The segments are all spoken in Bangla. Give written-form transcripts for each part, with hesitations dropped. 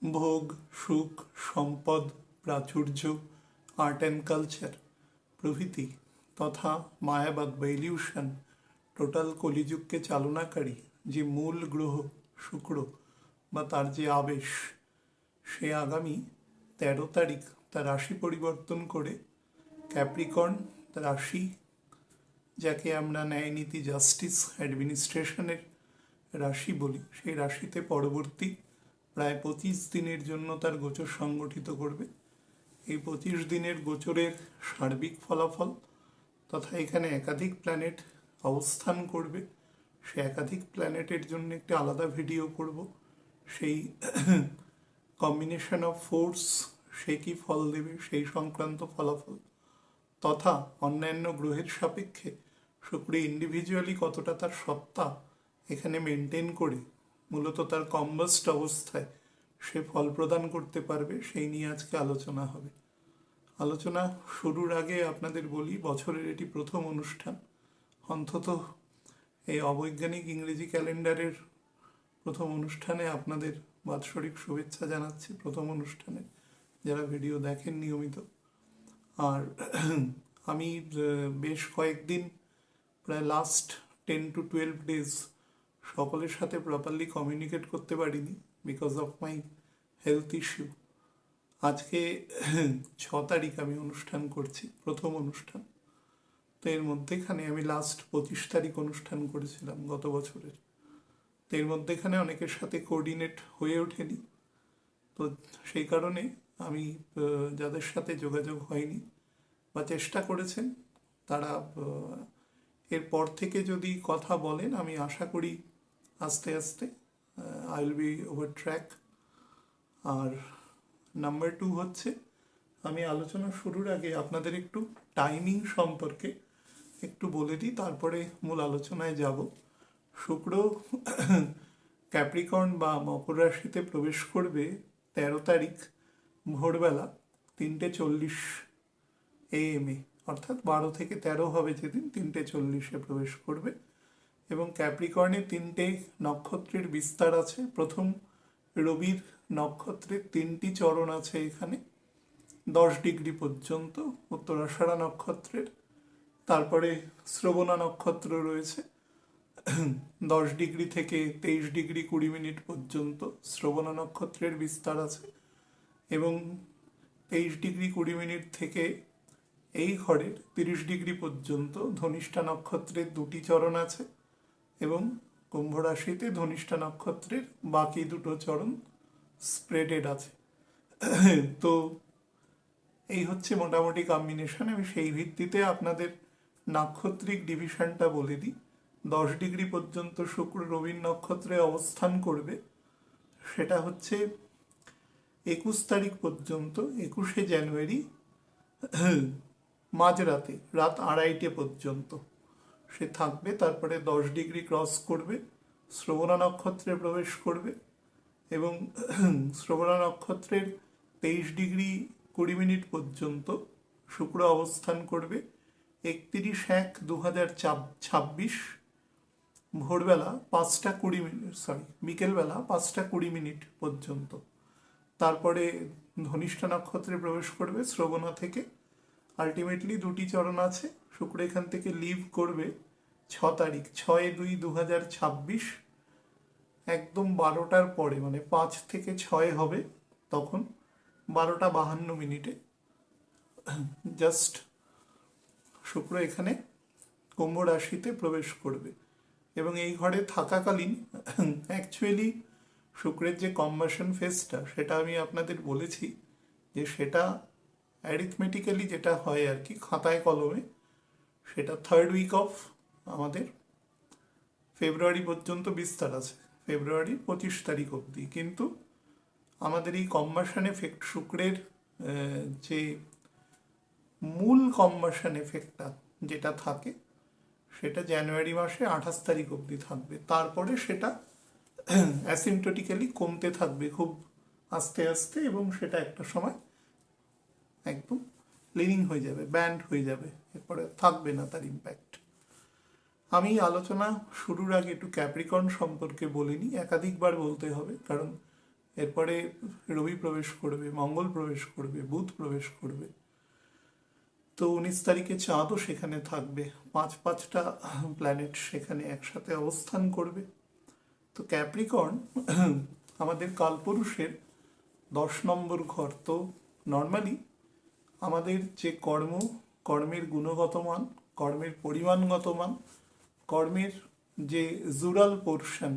ভোগ, সুখ, সম্পদ, প্রাচুর্য, আর্ট অ্যান্ড কালচার প্রভৃতি তথা মায়াবাদ বা ইলিউশন টোটাল কলিযুগকে চালনাকারী যে মূল গ্রহ শুক্র বা তার যে আবেশ, সে আগামী 13 তারিখ তার রাশি পরিবর্তন করে ক্যাপ্রিকর্ন রাশি, যাকে আমরা ন্যায় নীতি জাস্টিস অ্যাডমিনিস্ট্রেশনের রাশি বলি, সেই রাশিতে পরবর্তী প্রায় 25 দিনের জন্য তার গোচর সংগঠিত করবে। এই 25 দিনের গোচরের সার্বিক ফলাফল তথা এখানে একাধিক প্ল্যানেট অবস্থান করবে, সে একাধিক প্ল্যানেটের জন্য একটি আলাদা ভিডিও করব। সেই কম্বিনেশন অফ ফোর্স সে কি ফল দেবে সেই সংক্রান্ত ফলাফল তথা অন্যান্য গ্রহের সাপেক্ষে শুক্র ইন্ডিভিজুয়ালি কতটা তার সত্তা এখানে মেনটেন করে মূলত তার কম্বাস্ট অবস্থায় সে ফল প্রদান করতে পারবে, সেই নিয়ে আজকে আলোচনা হবে। আলোচনা শুরুর আগে আপনাদের বলি, বছরের এটি প্রথম অনুষ্ঠান, অন্তত এই অবৈজ্ঞানিক ইংরেজি ক্যালেন্ডারের প্রথম অনুষ্ঠানে আপনাদের বাৎসরিক শুভেচ্ছা জানাচ্ছি। প্রথম অনুষ্ঠানে যারা ভিডিও দেখেন নিয়মিত। আর আমি বেশ কয়েকদিন, প্রায় লাস্ট 10 to 12 days সকলের সাথে প্রপারলি কমিউনিকেট করতে পারিনি because of my health issue. আজকে 6 তারিখ আমি অনুষ্ঠান করছি, প্রথম অনুষ্ঠান। তো এর মধ্যেখানে আমি লাস্ট 25 তারিখ অনুষ্ঠান করেছিলাম গত বছরের। তো এর মধ্যেখানে অনেকের সাথে কোঅর্ডিনেট হয়ে ওঠেনি। তো সেই কারণে আমি যাদের সাথে যোগাযোগ হয়নি বা চেষ্টা করেছেন তারা এরপর থেকে যদি কথা বলেন, আমি আশা করি আস্তে আস্তে I will be over track. আর নাম্বার 2 হচ্ছে, আমি আলোচনা শুরুর আগে আপনাদের একটু টাইমিং সম্পর্কে একটু বলে দিই, তারপরে মূল আলোচনায় যাব। শুক্র ক্যাপ্রিকর্ন বা মকর রাশিতে প্রবেশ করবে 13 তারিখ ভোরবেলা 3:40 AM, অর্থাৎ 12 থেকে 13 হবে যেদিন, 3:40 প্রবেশ করবে। এবং ক্যাপ্রিকর্নে 3টে নক্ষত্রের বিস্তার আছে। প্রথম রবির নক্ষত্রের 3টি চরণ আছে এখানে 10 ডিগ্রি পর্যন্ত উত্তরাষাঢ়া নক্ষত্রের। তারপরে শ্রবণা নক্ষত্র রয়েছে 10 ডিগ্রি থেকে 23 ডিগ্রি 20 মিনিট পর্যন্ত শ্রবণা নক্ষত্রের বিস্তার আছে। এবং 23 ডিগ্রি 20 মিনিট থেকে এই ঘরের 30 ডিগ্রি পর্যন্ত ধনিষ্ঠা নক্ষত্রের 2টি চরণ আছে। এবং কুম্ভ রাশিতে ধনিষ্ঠা নক্ষত্রের বাকি 2টো চরণ স্প্রেডেড আছে। তো এই হচ্ছে মোটামুটি কম্বিনেশন। আমি সেই ভিত্তিতে আপনাদের নাক্ষত্রিক ডিভিশনটা বলে দিই। 10 ডিগ্রি পর্যন্ত শুক্র রবির নক্ষত্রে অবস্থান করবে, সেটা হচ্ছে 21 তারিখ পর্যন্ত, 21শে জানুয়ারি মাঝরাতে রাত 2:30 পর্যন্ত সে থাকবে। তারপরে 10 ডিগ্রি ক্রস করবে, শ্রবণা নক্ষত্রে প্রবেশ করবে এবং শ্রবণা নক্ষত্রের 23 ডিগ্রি 20 মিনিট পর্যন্ত শুক্র অবস্থান করবে। 31/1/2026 ভোরবেলা 5:20, বিকেলবেলা 5:20 পর্যন্ত। তারপরে ধনিষ্ঠা নক্ষত্রে প্রবেশ করবে শ্রবণা থেকে। আলটিমেটলি 2টি চরণ আছে। শুক্র এখান থেকে লিভ করবে 6 তারিখ, 6/2/2026 একদম 12টার পরে, মানে 5 থেকে 6 হবে তখন 12:52 জাস্ট শুক্র এখানে কুম্ভ রাশিতে প্রবেশ করবে। এবং এই ঘরে থাকাকালীন অ্যাকচুয়ালি শুক্রের যে কম্বাশন ফেজটা, সেটা আমি আপনাদের বলেছি যে সেটা অ্যারিথমেটিক্যালি যেটা হয় আর কি, খাতায় কলমে, সেটা 3rd উইক অফ আমাদের ফেব্রুয়ারি পর্যন্ত বিস্তার আছে, ফেব্রুয়ারি 25 তারিখ অবধি। কিন্তু আমাদের এই কম্বাশন এফেক্ট, শুক্রের যে মূল কম্বাশন এফেক্টটা যেটা থাকে, সেটা জানুয়ারি মাসে 28 তারিখ অবধি থাকবে। তারপরে সেটা অ্যাসিমটোটিক্যালি কমতে থাকবে খুব আস্তে আস্তে, এবং সেটা একটা সময় একদম লিনিং হয়ে যাবে, ব্যান্ড হয়ে যাবে, এরপরে থাকবে না তার ইম্প্যাক্ট। আমি আলোচনা শুরুর আগে একটু ক্যাপ্রিকর্ন সম্পর্কে বলিনি, একাধিকবার বলতে হবে, কারণ এরপরে রবি প্রবেশ করবে, মঙ্গল প্রবেশ করবে, বুধ প্রবেশ করবে। তো 19 তারিখে চাঁদও সেখানে থাকবে, পাঁচটা প্ল্যানেট সেখানে একসাথে অবস্থান করবে। তো ক্যাপ্রিকর্ন আমাদের কালপুরুষের 10 নম্বর ঘর। তো নর্মালি আমাদের যে কর্মের গুণগত মান, কর্মের পরিমাণগত মান, কর্মের যে জুরাল পোর্শন,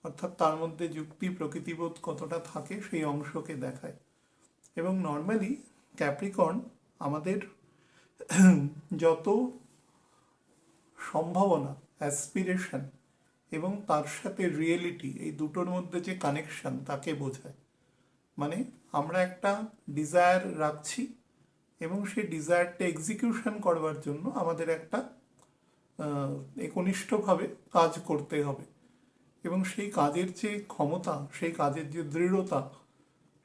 অর্থাৎ তার মধ্যে যুক্তি প্রকৃতিবোধ কতটা থাকে সেই অংশকে দেখায়। এবং নর্মালি ক্যাপ্রিকর্ন আমাদের যত সম্ভাবনা, অ্যাসপিরেশন এবং তার সাথে রিয়েলিটি, এই দুটোর মধ্যে যে কানেকশন তাকে বোঝায়। মানে আমরা একটা ডিজায়ার রাখছি এবং সেই ডিজায়ারটা এক্সিকিউশন করবার জন্য আমাদের একটা একনিষ্ঠভাবে কাজ করতে হবে, এবং সেই কাজের যে ক্ষমতা, সেই কাজের যে দৃঢ়তা,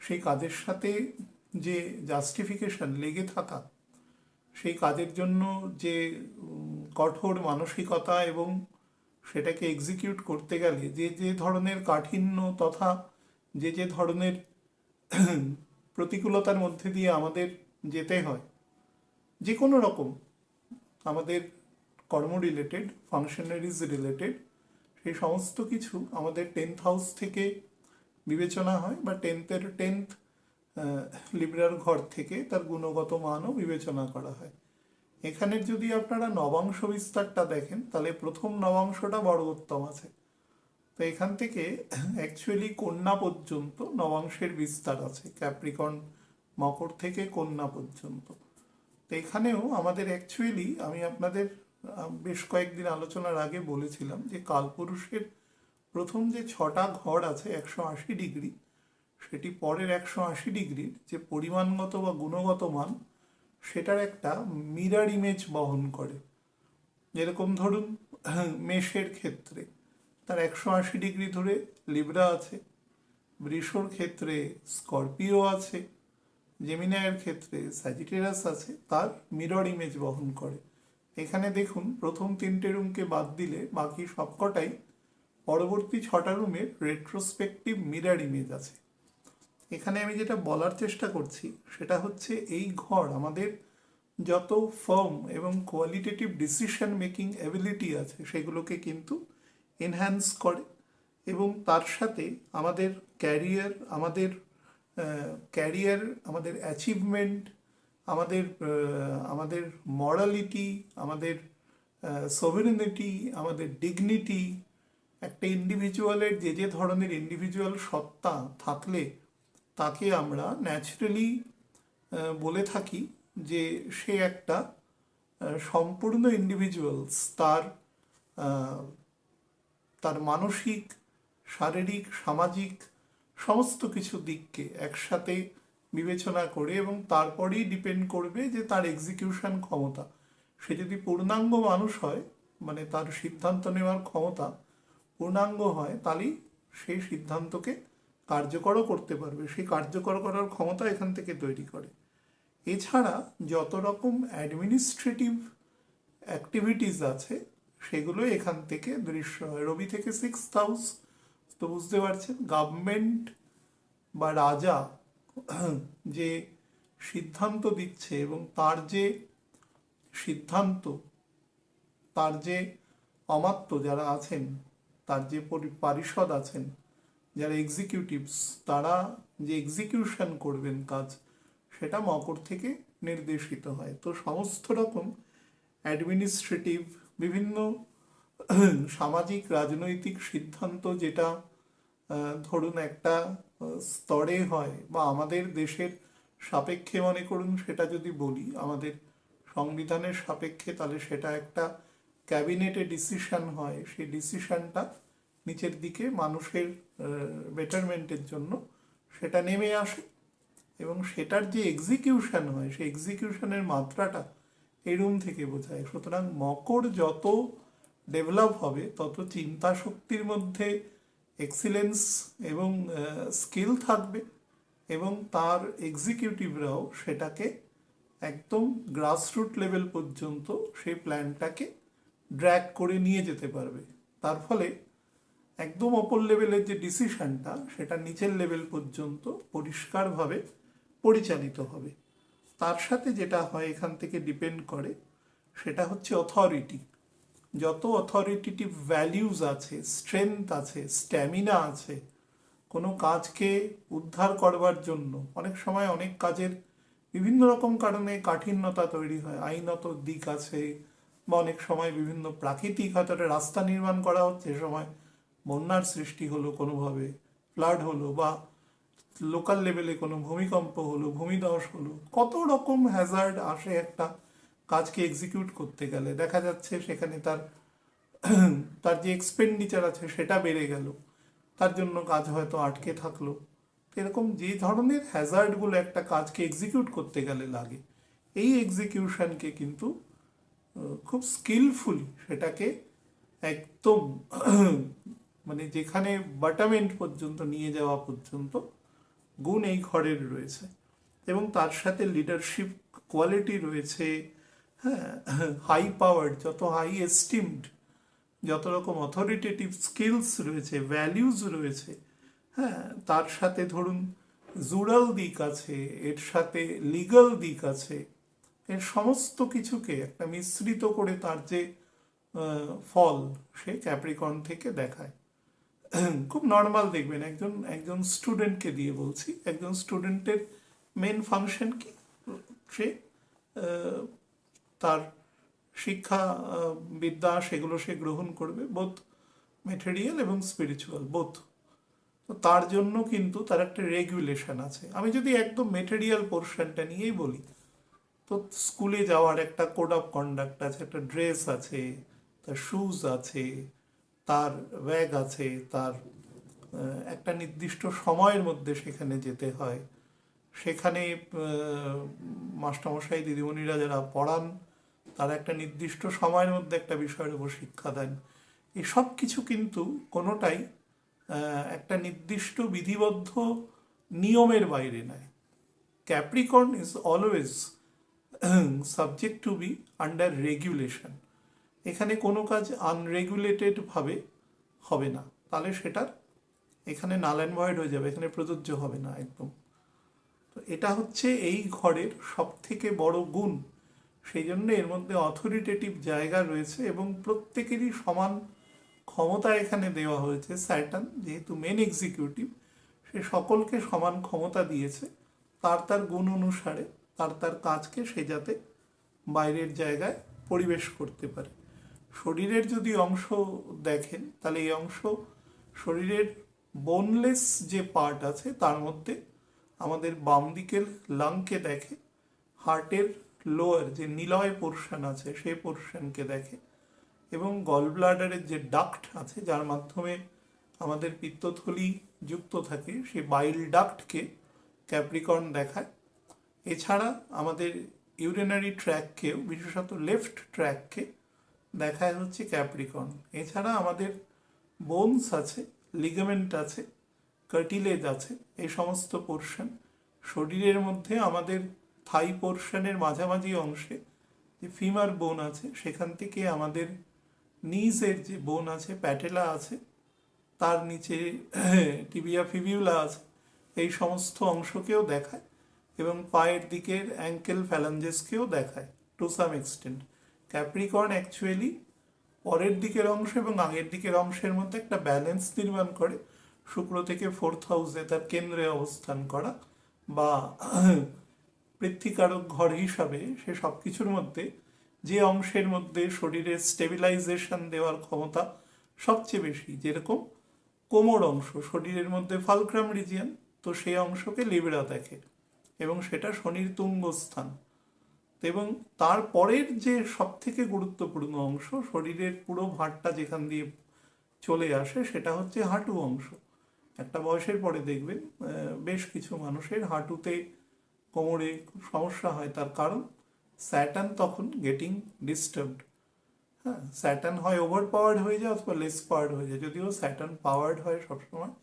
সেই কাজের সাথে যে জাস্টিফিকেশন লেগে থাকা, সেই কাজের জন্য যে কঠোর মানসিকতা এবং সেটাকে এক্সিকিউট করতে গেলে যে যে ধরনের কাঠিন্য তথা যে যে ধরনের প্রতিকূলতার মধ্যে দিয়ে আমাদের যেতে হয়, যে কোনো রকম আমাদের কর্ম রিলেটেড, ফাংশনারিজ রিলেটেড, সেই সমস্ত কিছু আমাদের 10th হাউস থেকে বিবেচনা হয়, বা টেন্থ লিব্রার ঘর থেকে তার গুণগত মানও বিবেচনা করা হয়। এখানের যদি আপনারা নবাংশ বিস্তারটা দেখেন, তাহলে প্রথম নবাংশটা বড় উত্তম আছে। তো এখান থেকে অ্যাকচুয়ালি কন্যা পর্যন্ত নবাংশের বিস্তার আছে, ক্যাপ্রিকর্ন মকর থেকে কন্যা পর্যন্ত। তো এখানেও আমাদের অ্যাকচুয়ালি, আমি আপনাদের বেশ কয়েকদিন আলোচনার আগে বলেছিলাম যে কালপুরুষের প্রথম যে 6টা ঘর আছে 180 ডিগ্রি, সেটি পরের 180 ডিগ্রির যে পরিমাণগত বা গুণগত মান, সেটার একটা মিরার ইমেজ বহন করে। যেরকম ধরুন মেষের ক্ষেত্রে তার 180 ডিগ্রি ধরে লিব্রা আছে, বৃষর ক্ষেত্রে স্করপিও আছে, জেমিনাইয়ের ক্ষেত্রে স্যাজিটেরাস আছে, তার মিরর ইমেজ বহন করে। এখানে দেখুন প্রথম 3টে রুমকে বাদ দিলে বাকি সবকটাই পরবর্তী 6টা রুমের রেট্রোস্পেক্টিভ মিরর ইমেজ আছে। এখানে আমি যেটা বলার চেষ্টা করছি সেটা হচ্ছে এই ঘর আমাদের যত ফার্ম এবং কোয়ালিটেটিভ ডিসিশন মেকিং অ্যাবিলিটি আছে সেগুলোকে কিন্তু এনহ্যান্স করে, এবং তার সাথে আমাদের ক্যারিয়ার, আমাদের অ্যাচিভমেন্ট, আমাদের মরালিটি, আমাদের সভেরেনিটি, আমাদের ডিগনিটি, একটা ইন্ডিভিজুয়ালের যে যে ধরনের ইন্ডিভিজুয়াল সত্তা থাকলে তাকে আমরা ন্যাচারালি বলে থাকি যে সে একটা সম্পূর্ণ ইন্ডিভিজুয়ালস, তার মানসিক, শারীরিক, সামাজিক সমস্ত কিছু দিককে একসাথে বিবেচনা করে, এবং তারপরেই ডিপেন্ড করবে যে তার এক্সিকিউশন ক্ষমতা। সে যদি পূর্ণাঙ্গ মানুষ হয়, মানে তার সিদ্ধান্ত নেওয়ার ক্ষমতা পূর্ণাঙ্গ হয়, তাহলেই সেই সিদ্ধান্তকে কার্যকরও করতে পারবে। সেই কার্যকর করার ক্ষমতা এখান থেকে তৈরি করে। এছাড়া যত রকম অ্যাডমিনিস্ট্রেটিভ অ্যাক্টিভিটিস আছে সেগুলো এখান থেকে দৃশ্য হয়। রবি থেকে 6th হাউস, তো বুঝতে পারছেন গভর্নমেন্ট বা রাজা যে সিদ্ধান্ত দিচ্ছে এবং তার যে সিদ্ধান্ত, তার যে অমাত্য যারা আছেন, তার যে পারিষদ আছেন, যারা এক্সিকিউটিভস, তারা যে এক্সিকিউশন করবেন কাজ, সেটা মকর থেকে নির্দেশিত হয়। তো সমস্ত রকম অ্যাডমিনিস্ট্রেটিভ, বিভিন্ন সামাজিক রাজনৈতিক সিদ্ধান্ত, যেটা ধরুন একটা স্তরে হয়, বা আমাদের দেশের সাপেক্ষে মনে করুন সেটা যদি বলি, আমাদের সংবিধানের সাপেক্ষে, তাহলে সেটা একটা ক্যাবিনেটে ডিসিশন হয়। সেই ডিসিশনটা নিচের দিকে মানুষের বেটারমেন্টের জন্য সেটা নেমে আসে, এবং সেটার যে এক্সিকিউশন হয় সেই এক্সিকিউশনের মাত্রাটা এই রুম থেকে বোঝায়। সুতরাং মকর যত ডেভেলপ হবে তত চিন্তা শক্তির মধ্যে এক্সিলেন্স এবং স্কিল থাকবে, এবং তার এক্সিকিউটিভরাও সেটাকে একদম গ্রাসরুট লেভেল পর্যন্ত সেই প্ল্যানটাকে ড্র্যাগ করে নিয়ে যেতে পারবে। তার ফলে একদম ওপর লেভেলের যে ডিসিশনটা সেটা নিচের লেভেল পর্যন্ত পরিষ্কারভাবে পরিচালিত হবে। তার সাথে যেটা হয় এখান থেকে ডিপেন্ড করে সেটা হচ্ছে অথরিটি। যত অথরিটেটিভ ভ্যালিউজ আছে, স্ট্রেংথ আছে, স্ট্যামিনা আছে কোনো কাজকে উদ্ধার করবার জন্য, অনেক সময় অনেক কাজের বিভিন্ন রকম কারণে কাঠিন্যতা তৈরি হয়, আইনত দিক আছে, বা অনেক সময় বিভিন্ন প্রাকৃতিক হয়তো একটা রাস্তা নির্মাণ করা হচ্ছে, সে সময় বন্যার সৃষ্টি হলো কোনোভাবে, ফ্লাড হলো, বা লোকাল লেভেলে কোনো ভূমিকম্প হলো, ভূমিধস হলো, কত রকম হ্যাজার্ড আসে একটা কাজকে এক্সিকিউট করতে গেলে। দেখা যাচ্ছে সেখানে তার তার যে এক্সপেন্ডিচার আছে সেটা বেড়ে গেল, তার জন্য কাজ হয়তো আটকে থাকলো। এরকম যে ধরনের হ্যাজার্ডগুলো একটা কাজকে এক্সিকিউট করতে গেলে লাগে, এই এক্সিকিউশনকে কিন্তু খুব স্কিলফুলি সেটাকে একদম মানে যেখানে বাটামেন্ট পর্যন্ত নিয়ে যাওয়া পর্যন্ত গুণ এই ঘরের রয়েছে। এবং তার সাথে লিডারশিপ কোয়ালিটি রয়েছে, হ্যাঁ, হাই পাওয়ার, যত হাই এস্টিমড, যত রকম অথরিটেটিভ স্কিলস রয়েছে, ভ্যালিউজ রয়েছে, হ্যাঁ, তার সাথে ধরুন জুরাল দিক আছে, এর সাথে লিগাল দিক আছে, এর সমস্ত কিছুকে একটা মিশ্রিত করে তার যে ফল সে ক্যাপ্রিকর্ন থেকে দেখায়। খুব নর্মাল দেখবেন, একজন একজন স্টুডেন্টকে দিয়ে বলছি, একজন স্টুডেন্টের মেন ফাংশন কি, সে তার শিক্ষা বিদ্যা সেগুলো সে গ্রহণ করবে, বোথ মেটেরিয়াল এবং স্পিরিচুয়াল বোথ। তো তার জন্য কিন্তু তার একটা রেগুলেশন আছে। আমি যদি একদম মেটেরিয়াল পোর্শনটা নিয়েই বলি, তো স্কুলে যাওয়ার একটা কোড অফ কন্ডাক্ট আছে, একটা ড্রেস আছে, তার শুজ আছে, তার ব্যাগ আছে, তার একটা নির্দিষ্ট সময়ের মধ্যে সেখানে যেতে হয়, সেখানে মাস্টারমশাই দিদিমণিরা যারা পড়ান তারা একটা নির্দিষ্ট সময়ের মধ্যে একটা বিষয়ের উপর শিক্ষা দেন। এই সব কিছু কিন্তু কোনোটাই একটা নির্দিষ্ট বিধিবদ্ধ নিয়মের বাইরে নয়। Capricorn is always subject to B under regulation. এখানে কোনো কাজ আনরেগুলেটেড ভাবে হবে না, তাহলে সেটার এখানে নাল অ্যান্ড ভয়েড হয়ে যাবে, এখানে প্রযোজ্য হবে না একদম। তো এটা হচ্ছে এই ঘরের সব থেকে বড় গুণ। সেই জন্য এর মধ্যে অথরিটেটিভ জায়গা রয়েছে এবং প্রত্যেকেরই সমান ক্ষমতা এখানে দেওয়া হয়েছে। স্যাটার্ন যেহেতু মেন এক্সিকিউটিভ, সে সকলকে সমান ক্ষমতা দিয়েছে তার তার গুণ অনুসারে তার তার কাজকে সে যাতে বাইরের জায়গায় পরিবেশ করতে পারে। শরীরের যদি অংশ দেখেন তাহলে এই অংশ শরীরের বোনলেস যে পার্ট আছে তার মধ্যে আমাদের বাম দিকের লাংকে দেখে, হার্টের লোয়ার যে নিলয় পোর্শন আছে সেই পোর্শনকে দেখে, এবং গল ব্লাডারের যে ডাক্ট আছে যার মাধ্যমে আমাদের পিত্তথলি যুক্ত থাকে সেই বাইল ডাক্টকে ক্যাপ্রিকর্ন দেখায়। এছাড়া আমাদের ইউরিনারি ট্র্যাককেও, বিশেষত লেফট ট্র্যাককে দেখায় হচ্ছে ক্যাপ্রিকর্ন। এছাড়া আমাদের বোনস আছে, লিগামেন্ট আছে, কার্টিলেজ আছে, এই সমস্ত পোর্শন শরীরের মধ্যে আমাদের থাই পোর্শনের মাঝামাঝি অংশে যে ফিমার বোন আছে সেখান থেকে আমাদের নিজের যে বোন আছে, প্যাটেলা আছে, তার নিচে টিবিয়া ফিবিউলা আছে, এই সমস্ত অংশকেও দেখায়, এবং পায়ের দিকের অ্যাঙ্কেল ফ্যালাঞ্জেসকেও দেখায় to some extent. Capricorn actually পরের দিকের অংশ এবং আগের দিকের অংশের মধ্যে একটা ব্যালেন্স নির্মাণ করে, শুক্র থেকে 4th হাউসে তার কেন্দ্রে অবস্থান করা, বা পৃথ্বীকারক ঘর হিসাবে সে সব কিছুর মধ্যে যে অংশের মধ্যে শরীরের স্টেবিলাইজেশন দেওয়ার ক্ষমতা সবচেয়ে বেশি, যেরকম কোমর অংশ শরীরের মধ্যে ফালক্রাম রিজিয়ন, তো সেই অংশকে লিবরা দেখে এবং সেটা শনির তুঙ্গ স্থান। এবং তারপরের যে সব থেকে গুরুত্বপূর্ণ অংশ শরীরের পুরো ভাঁড়টা যেখান দিয়ে চলে আসে সেটা হচ্ছে হাঁটু অংশ। একটা বয়সের পরে দেখবেন বেশ কিছু মানুষের হাঁটুতে, কোমরে খুব সমস্যা হয়, তার কারণ স্যাটার্ন তখন গেটিং ডিস্টার্বড। হ্যাঁ, স্যাটার্ন হয় ওভার পাওয়ার্ড হয়ে যায় অথবা লেস পাওয়ার্ড হয়ে যায়, যদিও স্যাটার্ন পাওয়ার্ড হয় সবসময়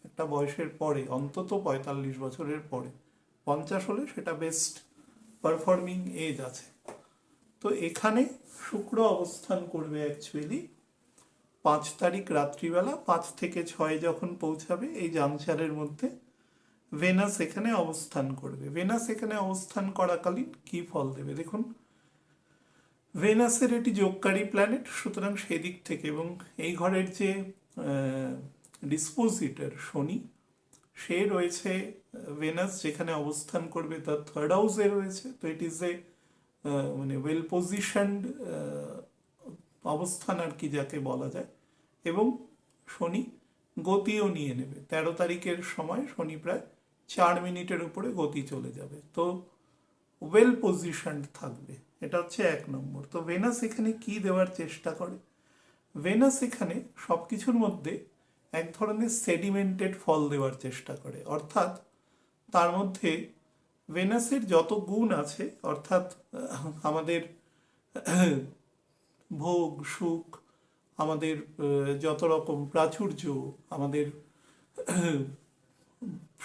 একটা বয়সের পরে, অন্তত 45 বছরের পরে। 50 হলে সেটা বেস্ট পারফর্মিং এজ আছে। তো এখানে শুক্র অবস্থান করবে অ্যাকচুয়ালি 5 তারিখ রাত্রিবেলা 5 থেকে 6 যখন পৌঁছাবে এই জাংশনের মধ্যে ভেনাস এখানে অবস্থান করবে। ভেনাস এখানে অবস্থান করাকালীন কি ফল দেবে দেখুন, ভেনাসের এটি যোগকারী প্ল্যানেট, সুতরাং সেই দিক থেকে এবং এই ঘরের যে ডিসপোজিটর শনি, সে রয়েছে ভেনাস যেখানে অবস্থান করবে তার থার্ড হাউসে রয়েছে। তো ইট ইজ এ মানে ওয়েল পজিশনড অবস্থান আর কি যাকে বলা যায়। এবং শনি গতিও নিয়ে নেবে, 13 তারিখের সময় শনি প্রায় 4 মিনিটের উপরে গতি চলে যাবে। তো ওয়েল পজিশনড থাকবে, এটা হচ্ছে 1 নম্বর। তো ভেনাস এখানে কি দেওয়ার চেষ্টা করে, ভেনাস এখানে সব কিছুর মধ্যে এক ধরনের সেডিমেন্টেড ফল দেওয়ার চেষ্টা করে, অর্থাৎ তার মধ্যে ভেনাসের যত গুণ আছে, অর্থাৎ আমাদের ভোগ সুখ, আমাদের যত রকম প্রাচুর্য, আমাদের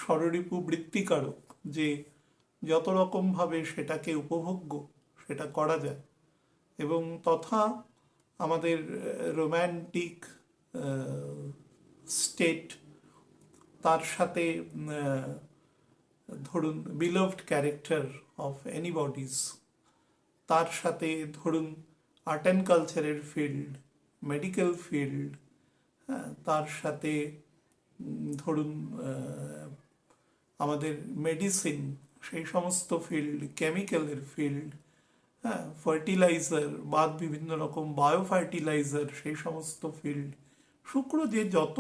ষড়রিপু বৃত্তিকারক যে যত রকমভাবে সেটাকে উপভোগ্য সেটা করা যায়, এবং তথা আমাদের রোম্যান্টিক স্টেট, তার সাথে ধরুন বিলভড ক্যারেক্টার অফ এনিবডিজ, তার সাথে ধরুন আর্ট অ্যান্ড কালচারের ফিল্ড, মেডিকেল ফিল্ড, হ্যাঁ, তার সাথে ধরুন আমাদের মেডিসিন, সেই সমস্ত ফিল্ড, কেমিক্যালের ফিল্ড, হ্যাঁ, ফার্টিলাইজার বা বিভিন্ন রকম বায়ো ফার্টিলাইজার, সেই সমস্ত ফিল্ড। শুক্র যে যত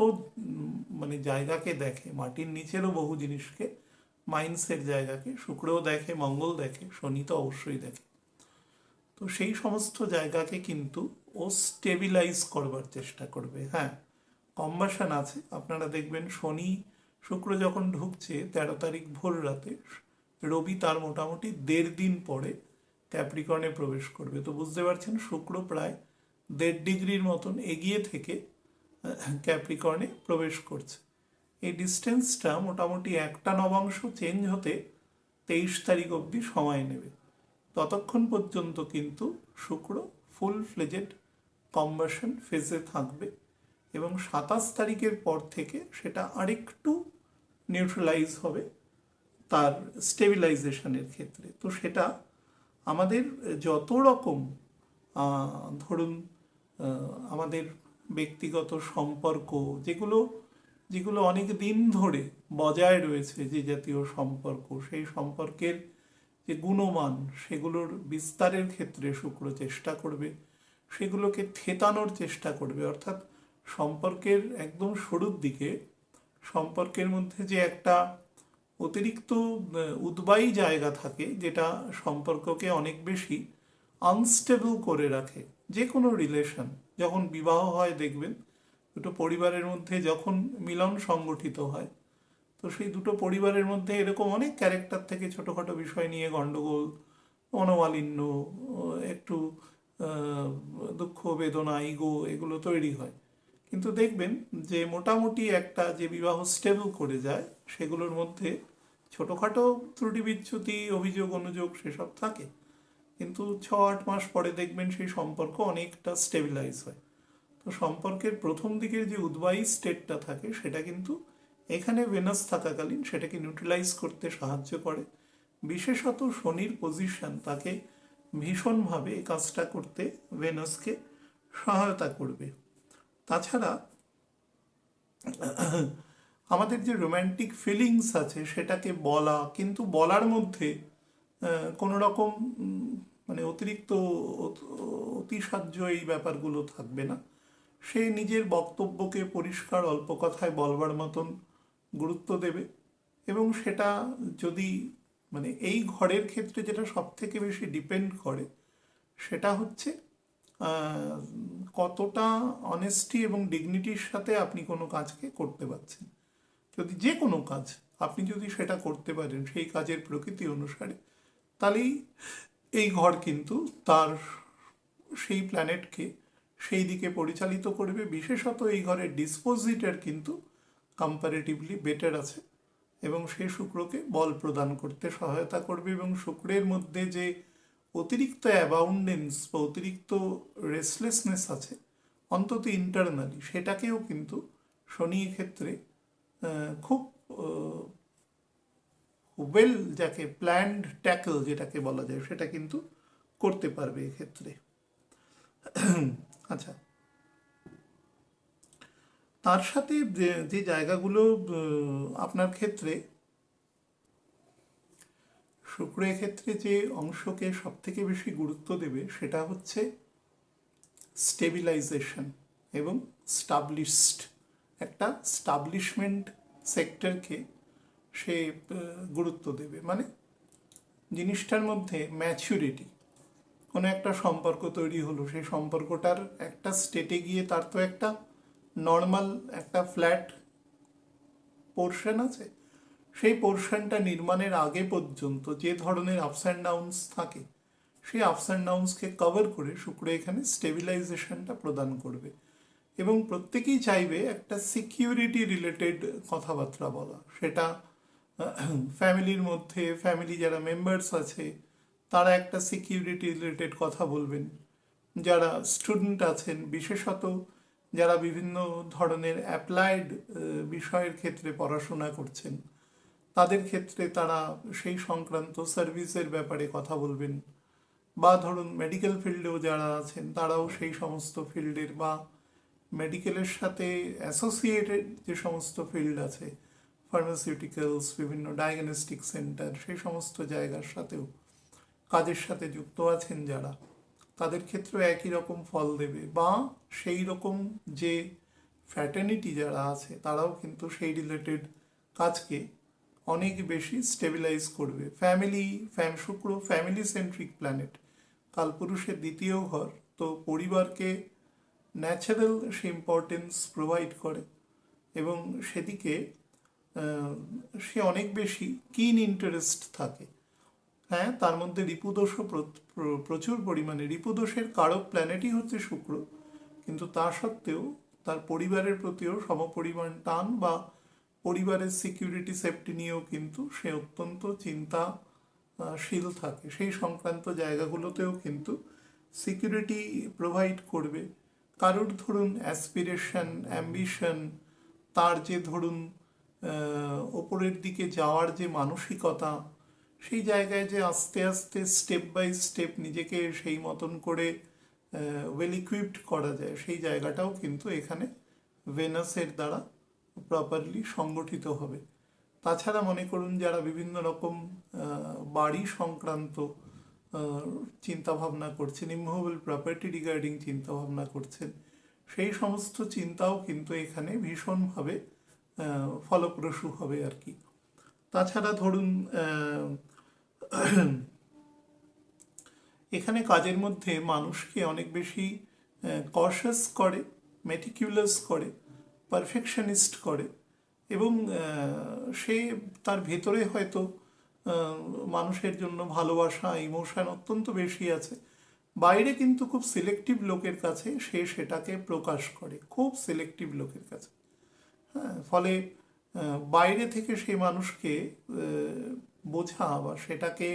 মানে জায়গাকে দেখে, মাটির নিচেরও বহু জিনিসকে, মাইন্সের জায়গাকে শুক্রও দেখে, মঙ্গল দেখে, শনি তো অবশ্যই দেখে। তো সেই সমস্ত জায়গাকে কিন্তু ও স্টেবিলাইজ করবার চেষ্টা করবে। হ্যাঁ, কম্বাসন আছে, আপনারা দেখবেন শনি শুক্র যখন ঢুকছে 13 তারিখ ভোর রাতে, রবি তার মোটামুটি 1.5 দিন পরে ক্যাপ্রিকর্নে প্রবেশ করবে। তো বুঝতে পারছেন শুক্র প্রায় 1.5 ডিগ্রির মতন এগিয়ে থেকে ক্যাপ্রিকর্নে প্রবেশ করছে। এই ডিস্টেন্সটা মোটামুটি একটা নবাংশ চেঞ্জ হতে 23 তারিখ অবধি সময় নেবে। ততক্ষণ পর্যন্ত কিন্তু শুক্র ফুল ফ্লেজেড কম্বাসন ফেজে থাকবে, এবং 27 তারিখের পর থেকে সেটা আরেকটু নিউট্রালাইজ হবে তার স্টেবিলাইজেশনের ক্ষেত্রে। তো সেটা আমাদের যত রকম ধরুন আমাদের ব্যক্তিগত সম্পর্ক, যেগুলো যেগুলো অনেক দিন ধরে বজায় রয়েছে, যে জাতীয় সম্পর্ক, সেই সম্পর্কের যে গুণমান, সেগুলোর বিস্তারের ক্ষেত্রে শুক্র চেষ্টা করবে, সেগুলোকে থেতানোর চেষ্টা করবে। অর্থাৎ সম্পর্কের একদম শুরুর দিকে সম্পর্কের মধ্যে যে একটা অতিরিক্ত উদ্বায়ী জায়গা থাকে, যেটা সম্পর্ককে অনেক বেশি আনস্টেবল করে রাখে। যে কোনো রিলেশন, যখন বিবাহ হয় দেখবেন দুটো পরিবারের মধ্যে যখন মিলন সংগঠিত হয়, তো সেই দুটো পরিবারের মধ্যে এরকম অনেক ক্যারেক্টার থেকে ছোটোখাটো বিষয় নিয়ে গণ্ডগোল, মনোমালিন্য, একটু দুঃখ বেদনা, ইগো, এগুলো তৈরি হয়। কিন্তু দেখবেন যে মোটামুটি একটা যে বিবাহ স্টেবল করে যায়, সেগুলোর মধ্যে ছোটোখাটো ত্রুটি বিচ্যুতি, অভিযোগ অনুযোগ সেসব থাকে, কিন্তু 6-8 মাস পরে দেখবেন সেই সম্পর্ক অনেকটা স্টেবিলাইজ হয়। তো সম্পর্কের প্রথম দিকের যে উদ্বায়ী স্টেটটা থাকে, সেটা কিন্তু এখানে ভেনাস থাকাকালীন সেটাকে নিউট্রালাইজ করতে সাহায্য করে। বিশেষত শনির পজিশন তাকে ভীষণভাবে এই কাজটা করতে ভেনাসকে সহায়তা করবে। তাছাড়া আমাদের যে রোম্যান্টিক ফিলিংস আছে সেটাকে বলা, কিন্তু বলার মধ্যে কোনো রকম মানে অতিরিক্ত অতিসাহ্য এই ব্যাপারগুলো থাকবে না। সে নিজের বক্তব্যকে পরিষ্কার অল্প কথায় বলবার মতন গুরুত্ব দেবে, এবং সেটা যদি মানে এই ঘরের ক্ষেত্রে যেটা সব থেকে বেশি ডিপেন্ড করে, সেটা হচ্ছে কতটা অনেস্টি এবং ডিগনিটির সাথে আপনি কোনো কাজকে করতে পারছেন। যদি যে কোনো কাজ আপনি যদি সেটা করতে পারেন সেই কাজের প্রকৃতি অনুসারে, তাহলেই এই ঘর কিন্তু তার সেই প্ল্যানেটকে সেই দিকে পরিচালিত করবে। বিশেষত এই ঘরের ডিসপোজিটর কিন্তু কম্পারেটিভলি বেটার আছে, এবং সেই শুক্রকে বল প্রদান করতে সহায়তা করবে। এবং শুক্রের মধ্যে যে অতিরিক্ত অ্যাবাউন্ডেন্স বা অতিরিক্ত রেসলেসনেস আছে, অন্তত ইন্টারনালি, সেটাকেও কিন্তু শনি ক্ষেত্রে খুব ওয়েল, যাকে প্ল্যান্ড ট্যাকল যেটাকে বলা যায়, সেটা কিন্তু করতে পারবে এক্ষেত্রে। আচ্ছা, তার সাথে যে জায়গাগুলো আপনার ক্ষেত্রে, শুক্র এক্ষেত্রে যে অংশকে সব থেকে বেশি গুরুত্ব দেবে সেটা হচ্ছে স্টেবিলাইজেশন এবং স্টাবলিশড, একটা স্টাবলিশমেন্ট সেক্টরকে সে গুরুত্ব দেবে। মানে জিনিসটার মধ্যে ম্যাচুরিটি, কোনো একটা সম্পর্ক তৈরি হলো, সেই সম্পর্কটার একটা স্টেটে গিয়ে তার তো একটা নর্মাল একটা ফ্ল্যাট পোর্শন আছে, সেই পোর্শনটা নির্মাণের আগে পর্যন্ত যে ধরনের আপস অ্যান্ড ডাউনস থাকে, সেই আপস অ্যান্ড ডাউনসকে কভার করে শুক্র এখানে স্টেবিলাইজেশনটা প্রদান করবে। এবং প্রত্যেকেই চাইবে একটা সিকিউরিটি রিলেটেড কথাবার্তা বলা, সেটা ফ্যামিলির মধ্যে, ফ্যামিলি যারা মেম্বার্স আছে তারা একটা সিকিউরিটি রিলেটেড কথা বলবেন। যারা স্টুডেন্ট আছেন, বিশেষত যারা বিভিন্ন ধরনের অ্যাপ্লাইড বিষয়ের ক্ষেত্রে পড়াশোনা করছেন, তাদের ক্ষেত্রে তারা সেই সংক্রান্ত সার্ভিসের ব্যাপারে কথা বলবেন। বা ধরুন মেডিকেল ফিল্ডেও যারা আছেন তারাও সেই সমস্ত ফিল্ডের বা মেডিকেলের সাথে অ্যাসোসিয়েটেড যে সমস্ত ফিল্ড আছে, ফার্মাসিউটিক্যালস, বিভিন্ন ডায়াগনস্টিক সেন্টার, সেই সমস্ত জায়গার সাথেও কাজের সাথে যুক্ত আছেন যারা, তাদের ক্ষেত্রেও একই রকম ফল দেবে। বা সেই রকম যে ফ্র্যাটার্নিটি যারা আছে তারাও কিন্তু সেই রিলেটেড কাজকে অনেক বেশি স্টেবিলাইজ করবে। শুক্র ফ্যামিলি সেন্ট্রিক প্ল্যানেট, কালপুরুষের দ্বিতীয় ঘর, তো পরিবারকে ন্যাচারাল সে ইম্পর্টেন্স প্রোভাইড করে এবং সেদিকে সে অনেক বেশি কিন ইন্টারেস্ট থাকে। হ্যাঁ, তার মধ্যে রিপুদোষও প্রচুর পরিমাণে, রিপুদোষের কারক প্ল্যানেটই হচ্ছে শুক্র, কিন্তু তা সত্ত্বেও তার পরিবারের প্রতিও সমপরিমাণ টান বা পরিবারের সিকিউরিটি সেফটি নিয়েও কিন্তু সে অত্যন্ত চিন্তাশীল থাকে। সেই সংক্রান্ত জায়গাগুলোতেও কিন্তু সিকিউরিটি প্রোভাইড করবে। কারোর ধরুন অ্যাসপিরেশন, অ্যাম্বিশন, তার যে ধরুন ওপরের দিকে যাওয়ার যে মানসিকতা, সেই জায়গায় যে আস্তে আস্তে স্টেপ বাই স্টেপ নিজেকে সেই মতন করে ওয়েল ইকুইপড করা যায়, সেই জায়গাটাও কিন্তু এখানে ভেনাসের দ্বারা প্রপারলি সংগঠিত হবে। তাছাড়া মনে করুন যারা বিভিন্ন রকম বাড়ি সংক্রান্ত চিন্তাভাবনা করছেন, ইমুভেবল প্রপার্টি রিগার্ডিং চিন্তাভাবনা করছেন, সেই সমস্ত চিন্তাও কিন্তু এখানে ভীষণভাবে ফলপ্রসূ হবে আর কি। তাছাড়া ধরুন এখানে কাজের মধ্যে মানুষকে অনেক বেশি কশাস করে, মেটিকুলাস করে, পারফেকশনিস্ট করে এবং সে তার ভেতরে হয়তো মানুষের জন্য ভালোবাসা, ইমোশন অত্যন্ত বেশি আছে। বাইরে কিন্তু খুব সিলেক্টিভ লোকের কাছে সে সেটাকে প্রকাশ করে, খুব সিলেক্টিভ লোকের কাছে। হ্যাঁ, ফলে বাইরে থেকে সেই মানুষকে বোঝা বা সেটাকে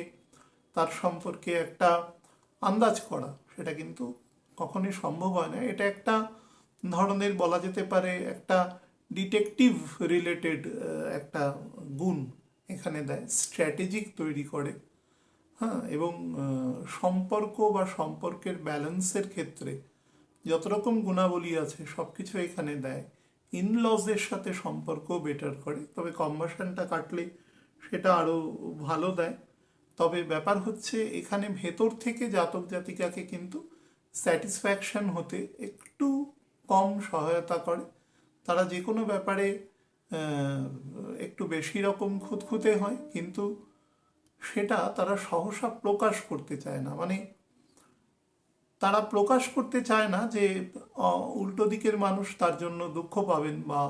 তার সম্পর্কে একটা আন্দাজ করা, সেটা কিন্তু কখনোই সম্ভব হয় না। এটা একটা ধরনের বলা যেতে পারে একটা ডিটেকটিভ রিলেটেড একটা গুণ এখানে দেয়, স্ট্র্যাটেজিক তৈরি করে। হ্যাঁ, এবং সম্পর্ক বা সম্পর্কের ব্যালেন্সের ক্ষেত্রে যত রকম গুণাবলী আছে সব কিছু এখানে দেয়। ইনলজের সাথে সম্পর্ক বেটার করে, তবে কম্বাসনটা কাটলে সেটা আরও ভালো দেয়। তবে ব্যাপার হচ্ছে এখানে ভেতর থেকে জাতক জাতিকাকে কিন্তু স্যাটিসফ্যাকশন হতে একটু কম সহায়তা করে। তারা যে কোনো ব্যাপারে একটু বেশি রকম খুঁতখুঁতে হয়, কিন্তু সেটা তারা সহসা প্রকাশ করতে চায় না। মানে তারা প্রকাশ করতে চায় না যে উল্টো দিকের মানুষ তার জন্য দুঃখ পাবেন বা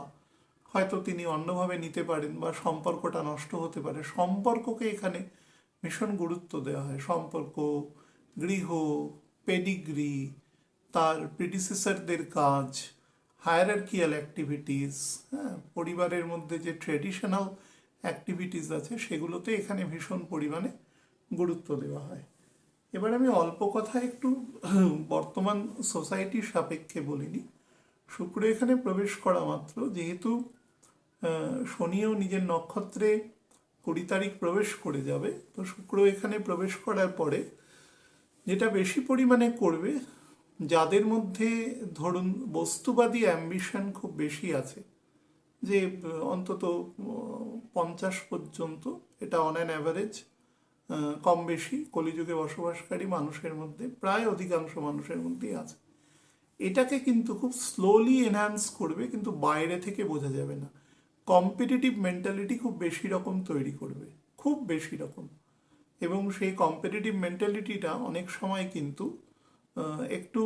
হয়তো তিনি অন্যভাবে নিতে পারেন বা সম্পর্কটা নষ্ট হতে পারে। সম্পর্ককে এখানে ভীষণ গুরুত্ব দেওয়া হয়। সম্পর্ক, গৃহ, পেডিগ্রি, তার প্রিডিসেসরদের কাজ, হায়ারার্কিয়াল অ্যাক্টিভিটিস, হ্যাঁ, পরিবারের মধ্যে যে ট্রেডিশনাল অ্যাক্টিভিটিস আছে সেগুলোতে এখানে ভীষণ পরিমাণে গুরুত্ব দেওয়া হয়। এবার আমি অল্প কথা একটু বর্তমান সোসাইটির সাপেক্ষে বলিনি। শুক্র এখানে প্রবেশ করা মাত্র, যেহেতু শনিও নিজের নক্ষত্রে 20 তারিখ প্রবেশ করে যাবে, তো শুক্র এখানে প্রবেশ করার পরে যেটা বেশি পরিমাণে করবে, যাদের মধ্যে ধরুন বস্তুবাদী অ্যাম্বিশন খুব বেশি আছে, যে অন্তত 50 পর্যন্ত, এটা অন অ্যান অ্যাভারেজ কম বেশি কলিযুগে বসবাসকারী মানুষের মধ্যে প্রায় অধিকাংশ মানুষের মধ্যেই আছে, এটাকে কিন্তু খুব স্লোলি এনহ্যান্স করবে, কিন্তু বাইরে থেকে বোঝা যাবে না। কম্পিটিটিভ মেন্টালিটি খুব বেশি রকম তৈরি করবে, খুব বেশি রকম। এবং সেই কম্পিটিটিভ মেন্টালিটিটা অনেক সময় কিন্তু একটু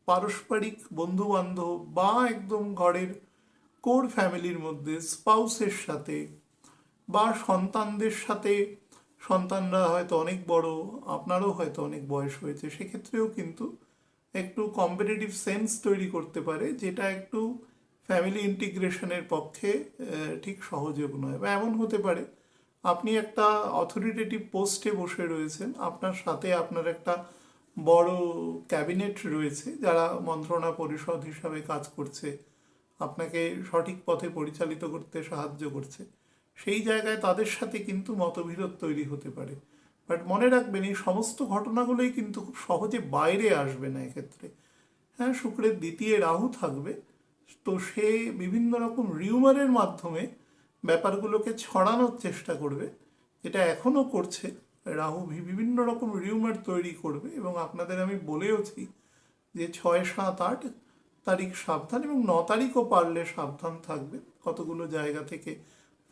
পারস্পরিক বন্ধু বান্ধব বা একদম ঘরের কোর ফ্যামিলির মধ্যে স্পাউসের সাথে বা সন্তানদের সাথে, সন্তানরা হয়তো অনেক বড়, আপনারও হয়তো অনেক বয়স হয়েছে, সেক্ষেত্রেও কিন্তু একটু কম্পিটিটিভ সেন্স তৈরি করতে পারে, যেটা একটু ফ্যামিলি ইন্টিগ্রেশনের পক্ষে ঠিক সহযোগ নয়। বা এমন হতে পারে আপনি একটা অথরিটেটিভ পোস্টে বসে রয়েছেন, আপনার সাথে আপনার একটা বড় ক্যাবিনেট রয়েছে যারা মন্ত্রণা পরিষদ হিসাবে কাজ করছে, আপনাকে সঠিক পথে পরিচালিত করতে সাহায্য করছে, সেই জায়গায় তাদের সাথে কিন্তু মতবিরোধ তৈরি হতে পারে। বাট মনে রাখবেন, এই সমস্ত ঘটনাগুলোই কিন্তু খুব সহজে বাইরে আসবে না এক্ষেত্রে। হ্যাঁ, শুক্রের দ্বিতীয় রাহু থাকবে, তো সে বিভিন্ন রকম রিউমারের মাধ্যমে ব্যাপারগুলোকে ছড়ানোর চেষ্টা করবে, যেটা এখনও করছে। রাহু বিভিন্ন রকম রিউমার তৈরি করবে, এবং আপনাদের আমি বলেওছি যে 6, 7, 8 তারিখ সাবধান, এবং 9 তারিখও পারলে সাবধান থাকবে। কতগুলো জায়গা থেকে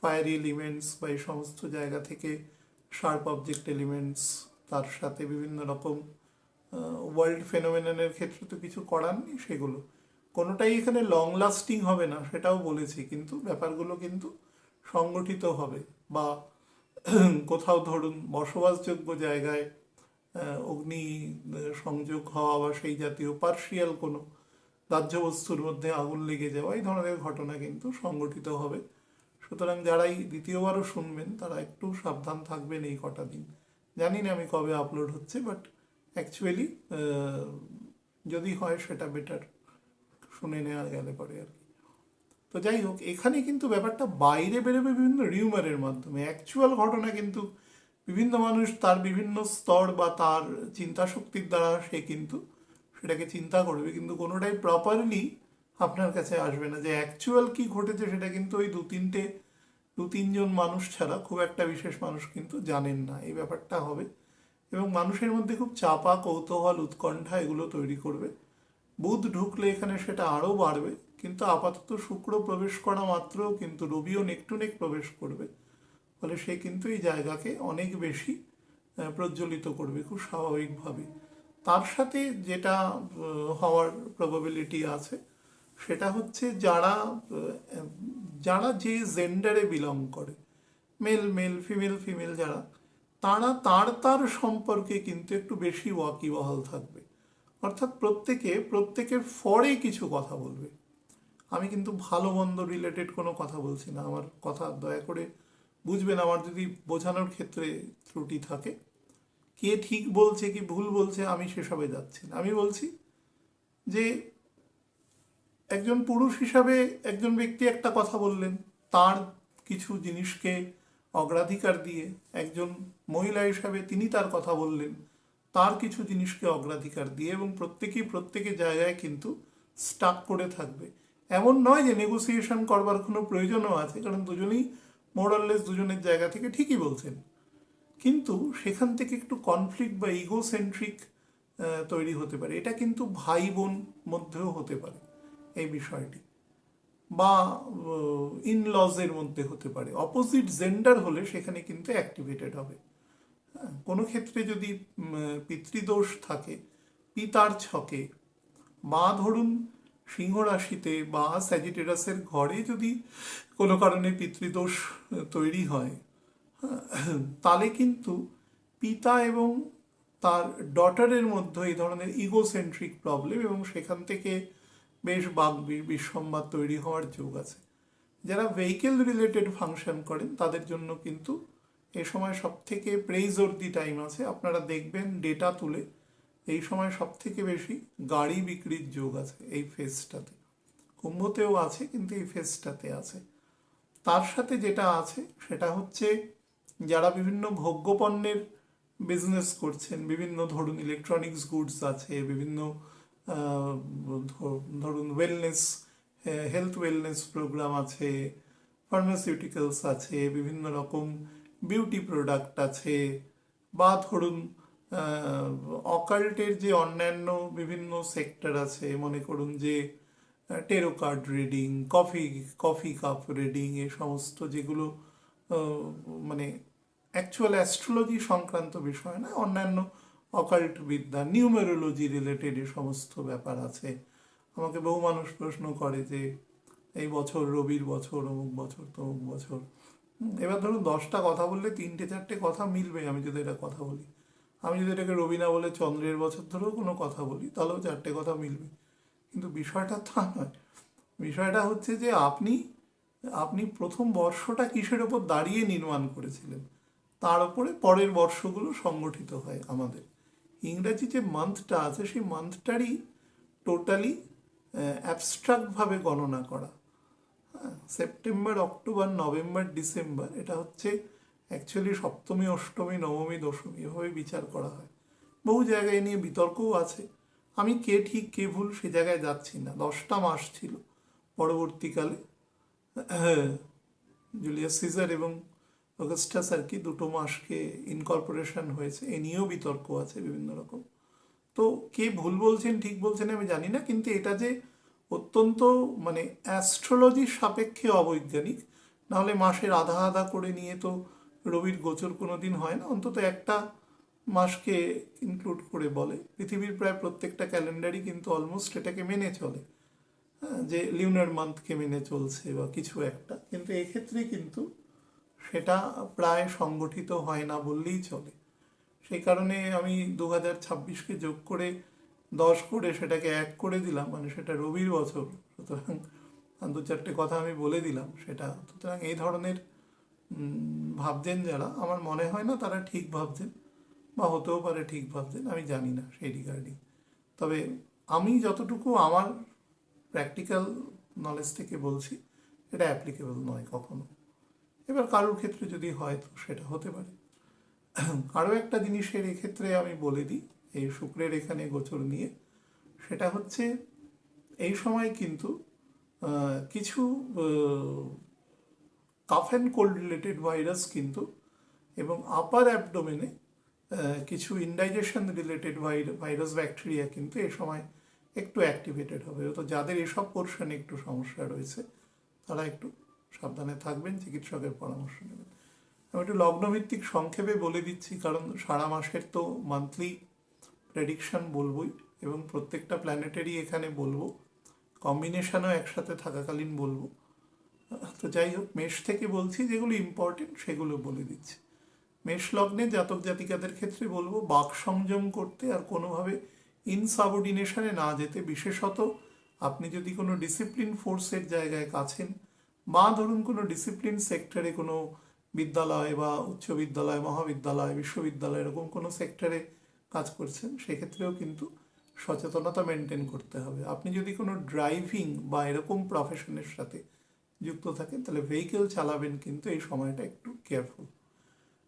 ফায়ারি এলিমেন্টস বা এই সমস্ত জায়গা থেকে শার্প অবজেক্ট এলিমেন্টস, তার সাথে বিভিন্ন রকম ওয়ার্ল্ড ফেনোমেননের ক্ষেত্রে তো কিছু করার নেই, সেগুলো কোনোটাই এখানে লং লাস্টিং হবে না, সেটাও বলেছি, কিন্তু ব্যাপারগুলো কিন্তু সংগঠিত হবে। বা কোথাও ধরুন বসবাসযোগ্য জায়গায় অগ্নি সংযোগ হওয়া বা সেই জাতীয় পার্শিয়াল কোনো দাহ্য বস্তুর মধ্যে আগুন লেগে যাওয়া, এই ধরনের ঘটনা কিন্তু সংগঠিত হবে। সুতরাং যারাই দ্বিতীয়বারও শুনবেন তারা একটু সাবধান থাকবেন এই কটা দিন। জানি না আমি কবে আপলোড হচ্ছে, বাট অ্যাকচুয়ালি যদি হয় সেটা বেটার শুনে নেওয়া গেলে পরে আর কি। তো যাই হোক, এখানে কিন্তু ব্যাপারটা বাইরে বেরোবে বিভিন্ন রিউমারের মাধ্যমে, অ্যাকচুয়াল ঘটনা কিন্তু বিভিন্ন মানুষ তার বিভিন্ন স্তর বা তার চিন্তা শক্তির দ্বারা সে কিন্তু সেটাকে চিন্তা করবে, কিন্তু কোনোটাই প্রপারলি আপনার কাছে আসবে না। যে অ্যাকচুয়াল কি ঘটেছে সেটা কিন্তু ওই 2-3 জন মানুষ ছাড়া খুব একটা বিশেষ মানুষ কিন্তু জানেন না, এই ব্যাপারটা হবে। এবং মানুষের মধ্যে খুব চাপা কৌতূহল উৎকণ্ঠা এগুলো তৈরি করবে। বুধ ঢুকলে এখানে সেটা আরও বাড়বে, কিন্তু আপাতত শুক্র প্রবেশ করা মাত্রও কিন্তু রবিও নেকটুনেক প্রবেশ করবে, ফলে সে কিন্তু এই জায়গাকে অনেক বেশি প্রজ্বলিত করবে খুব স্বাভাবিকভাবে। তার সাথে যেটা হওয়ার প্রবাবিলিটি আছে সেটা হচ্ছে যারা যে জেন্ডারে বিলং করে, মেল মেল, ফিমেল ফিমেল, যারা তারা তার সম্পর্কে কিন্তু একটু বেশি ওয়াকিবহাল থাকবে। অর্থাৎ প্রত্যেকের ফরে কিছু কথা বলবে। আমি কিন্তু ভালো মন্দ রিলেটেড কোনো কথা বলছি না, আমার কথা দয়া করে বুঝবেন। আমার যদি বোঝানোর ক্ষেত্রে ত্রুটি থাকে, কে ঠিক বলছে কি ভুল বলছে আমি সেসবে যাচ্ছি না। আমি বলছি যে একজন পুরুষ হিসাবে একজন ব্যক্তি একটা কথা বললেন, তার কিছু জিনিসকে অগ্রাধিকার দিয়ে একজন মহিলা হিসাবে তিনি তার কথা বললেন, তার কিছু জিনিসকে অগ্রাধিকার দিয়ে, এবং প্রত্যেকের জায়গায় কিন্তু স্টাক করে থাকবে। এমন নয় যে নেগোসিয়েশন করবার কোনো প্রয়োজনও আছে, কারণ দুজনেই মোরাললেস দুজনের জায়গা থেকে ঠিকই বলছেন, কিন্তু সেখান থেকে একটু কনফ্লিক্ট বা ইগোসেন্ট্রিক তৈরি হতে পারে। এটা কিন্তু ভাই বোন মধ্যেও হতে পারে এই বিষয়টি, বা ইনলজের মধ্যে হতে পারে। অপোজিট জেন্ডার হলে সেখানে কিন্তু অ্যাক্টিভেটেড হবে। কোনো ক্ষেত্রে যদি পিতৃদোষ থাকে পিতার ছকে, বা ধরুন সিংহ রাশিতে বা স্যাজিটেরাসের ঘরে যদি কোনো কারণে পিতৃদোষ তৈরি হয়, তাহলে কিন্তু পিতা এবং তার ডটারের মধ্যে এই ধরনের ইগোসেন্ট্রিক প্রবলেম, এবং সেখান থেকে বেশ বিসম্বাদ তৈরি হওয়ার যোগ আছে। যারা ভেহিকেল রিলেটেড ফাংশন করেন তাদের জন্য কিন্তু এ সময় সব থেকে প্রেইজওর্দি টাইম আছে। আপনারা দেখবেন ডেটা তুলে এই সময় সব থেকে বেশি গাড়ি বিক্রির যোগ আছে এই ফেজটাতে। কুম্ভতেও আছে, কিন্তু এই ফেজটাতে আছে। তার সাথে যেটা আছে সেটা হচ্ছে যারা বিভিন্ন ভোগ্যপণ্যের বিজনেস করছেন, বিভিন্ন ধরুন ইলেকট্রনিক্স গুডস আছে, বিভিন্ন ধরুন ওয়েলনেস, হেলথ ওয়েলনেস প্রোগ্রাম আছে, ফার্মাসিউটিক্যালস আছে, বিভিন্ন রকম বিউটি প্রোডাক্ট আছে, বা ধরুন অকাল্টের যে অন্যান্য বিভিন্ন সেক্টর আছে, মনে করুন যে tarot card reading, coffee cup reading, এই সমস্ত যেগুলো মানে অ্যাকচুয়াল অ্যাস্ট্রোলজি সংক্রান্ত বিষয় না, অন্যান্য অকাল্ট বিদ্যা, নিউমেরোলজি রিলেটেড এই সমস্ত ব্যাপার আছে। আমাকে বহু মানুষ প্রশ্ন করে যে এই বছর রবির বছর, অমুক বছর তমুক বছর। এবার ধরুন 10টা কথা বললে 3টে-4টে কথা মিলবে, আমি যদি এটা কথা বলি। আমি যদি এটাকে রবি না বলে চন্দ্রের বছর ধরেও কোনো কথা বলি, তাহলেও 4টে কথা মিলবে। কিন্তু বিষয়টা তা নয়। বিষয়টা হচ্ছে যে আপনি প্রথম বর্ষটা কিসের ওপর দাঁড়িয়ে নির্মাণ করেছিলেন, তার উপরে পরের বর্ষগুলো সংগঠিত হয় আমাদের। ইংরাজি যে মান্থটা আছে সেই মান্থটারই টোটালি অ্যাবস্ট্রাক্টভাবে গণনা করা। হ্যাঁ, সেপ্টেম্বর, অক্টোবর, নভেম্বর, ডিসেম্বর, এটা হচ্ছে অ্যাকচুয়ালি সপ্তমী, অষ্টমী, নবমী, দশমী, এভাবে বিচার করা হয়। বহু জায়গায় নিয়ে বিতর্কও আছে। আমি কে ঠিক কে ভুল সে জায়গায় যাচ্ছি না। 10টা মাস ছিল, পরবর্তীকালে জুলিয়াস সিজার এবং অগাস্টাস আর কি দুটো মাসকে ইনকর্পোরেশন হয়েছে, এ নিয়েও বিতর্ক আছে বিভিন্ন রকম। তো কে ভুল বলছেন ঠিক বলছেন আমি জানি না, কিন্তু এটা যে অত্যন্ত মানে অ্যাস্ট্রোলজির সাপেক্ষে অবৈজ্ঞানিক, নাহলে মাসের আধা আধা করে নিয়ে তো রবির গোচর কোনো দিন হয় না, অন্তত একটা মাসকে ইনক্লুড করে বলে। পৃথিবীর প্রায় প্রত্যেকটা ক্যালেন্ডারই কিন্তু অলমোস্ট এটাকে মেনে চলে, হ্যাঁ, যে লিউনার মান্থকে মেনে চলছে বা কিছু একটা, কিন্তু এক্ষেত্রে কিন্তু সেটা প্রায় সংগঠিত হয় না বললেই চলে। সেই কারণে আমি 2026কে যোগ করে 10 করে সেটাকে 1 করে দিলাম, মানে সেটা রবির বছর। সুতরাং 2-4টে কথা আমি বলে দিলাম সেটা। সুতরাং এই ধরনের ভাবছেন যারা, আমার মনে হয় না তারা ঠিক ভাবছেন, বা হতেও পারে ঠিক ভাবছেন, আমি জানি না সেই রিগার্ডিং। তবে আমি যতটুকু আমার প্র্যাকটিক্যাল নলেজ থেকে বলছি, এটা অ্যাপ্লিকেবল নয় কখনো। এবার কারোর ক্ষেত্রে যদি হয় তো সেটা হতে পারে। আরও একটা জিনিসের এক্ষেত্রে আমি বলে দিই এই শুক্রের এখানে গোচর নিয়ে, সেটা হচ্ছে এই সময় কিন্তু কিছু calf and cold related virus কিন্তু, এবং আপার অ্যাবডোমেনে কিছু ইনডাইজেশন রিলেটেড ভাইরাস ব্যাকটেরিয়া কিন্তু এ সময় একটু অ্যাক্টিভেটেড হবে। তো যাদের এসব পোর্শনে একটু সমস্যা রয়েছে তারা একটু সাবধানে থাকবেন, চিকিৎসকের পরামর্শ নেবেন। আমি একটু লগ্নভিত্তিক সংক্ষেপে বলে দিচ্ছি, কারণ সারা মাসের তো মান্থলি প্রেডিকশন বলবোই, এবং প্রত্যেকটা প্ল্যানেটেরই এখানে বলবো, কম্বিনেশনও একসাথে থাকাকালীন বলবো। তো যাই হোক, মেষ থেকে বলছি, যেগুলো ইম্পর্টেন্ট সেগুলো বলে দিচ্ছি। মেষ লগ্নে জাতক জাতিকাদের ক্ষেত্রে বলবো বাক সংযম করতে, আর কোনোভাবে ইনসাবঅর্ডিনেশনে না যেতে। বিশেষত আপনি যদি কোনো ডিসিপ্লিন ফোর্সের জায়গায় আছেন, বা ধরুন কোনো ডিসিপ্লিন সেক্টরে কোনো বিদ্যালয় বা উচ্চ বিদ্যালয়, মহাবিদ্যালয়, বিশ্ববিদ্যালয়, এরকম কোনো সেক্টরে কাজ করছেন, সেক্ষেত্রেও কিন্তু সচেতনতা মেনটেন করতে হবে। আপনি যদি কোনো ড্রাইভিং বা এরকম প্রফেশনের সাথে যুক্ত থাকেন, তাহলে ভেহিকেল চালাবেন কিন্তু এই সময়টা একটু কেয়ারফুল।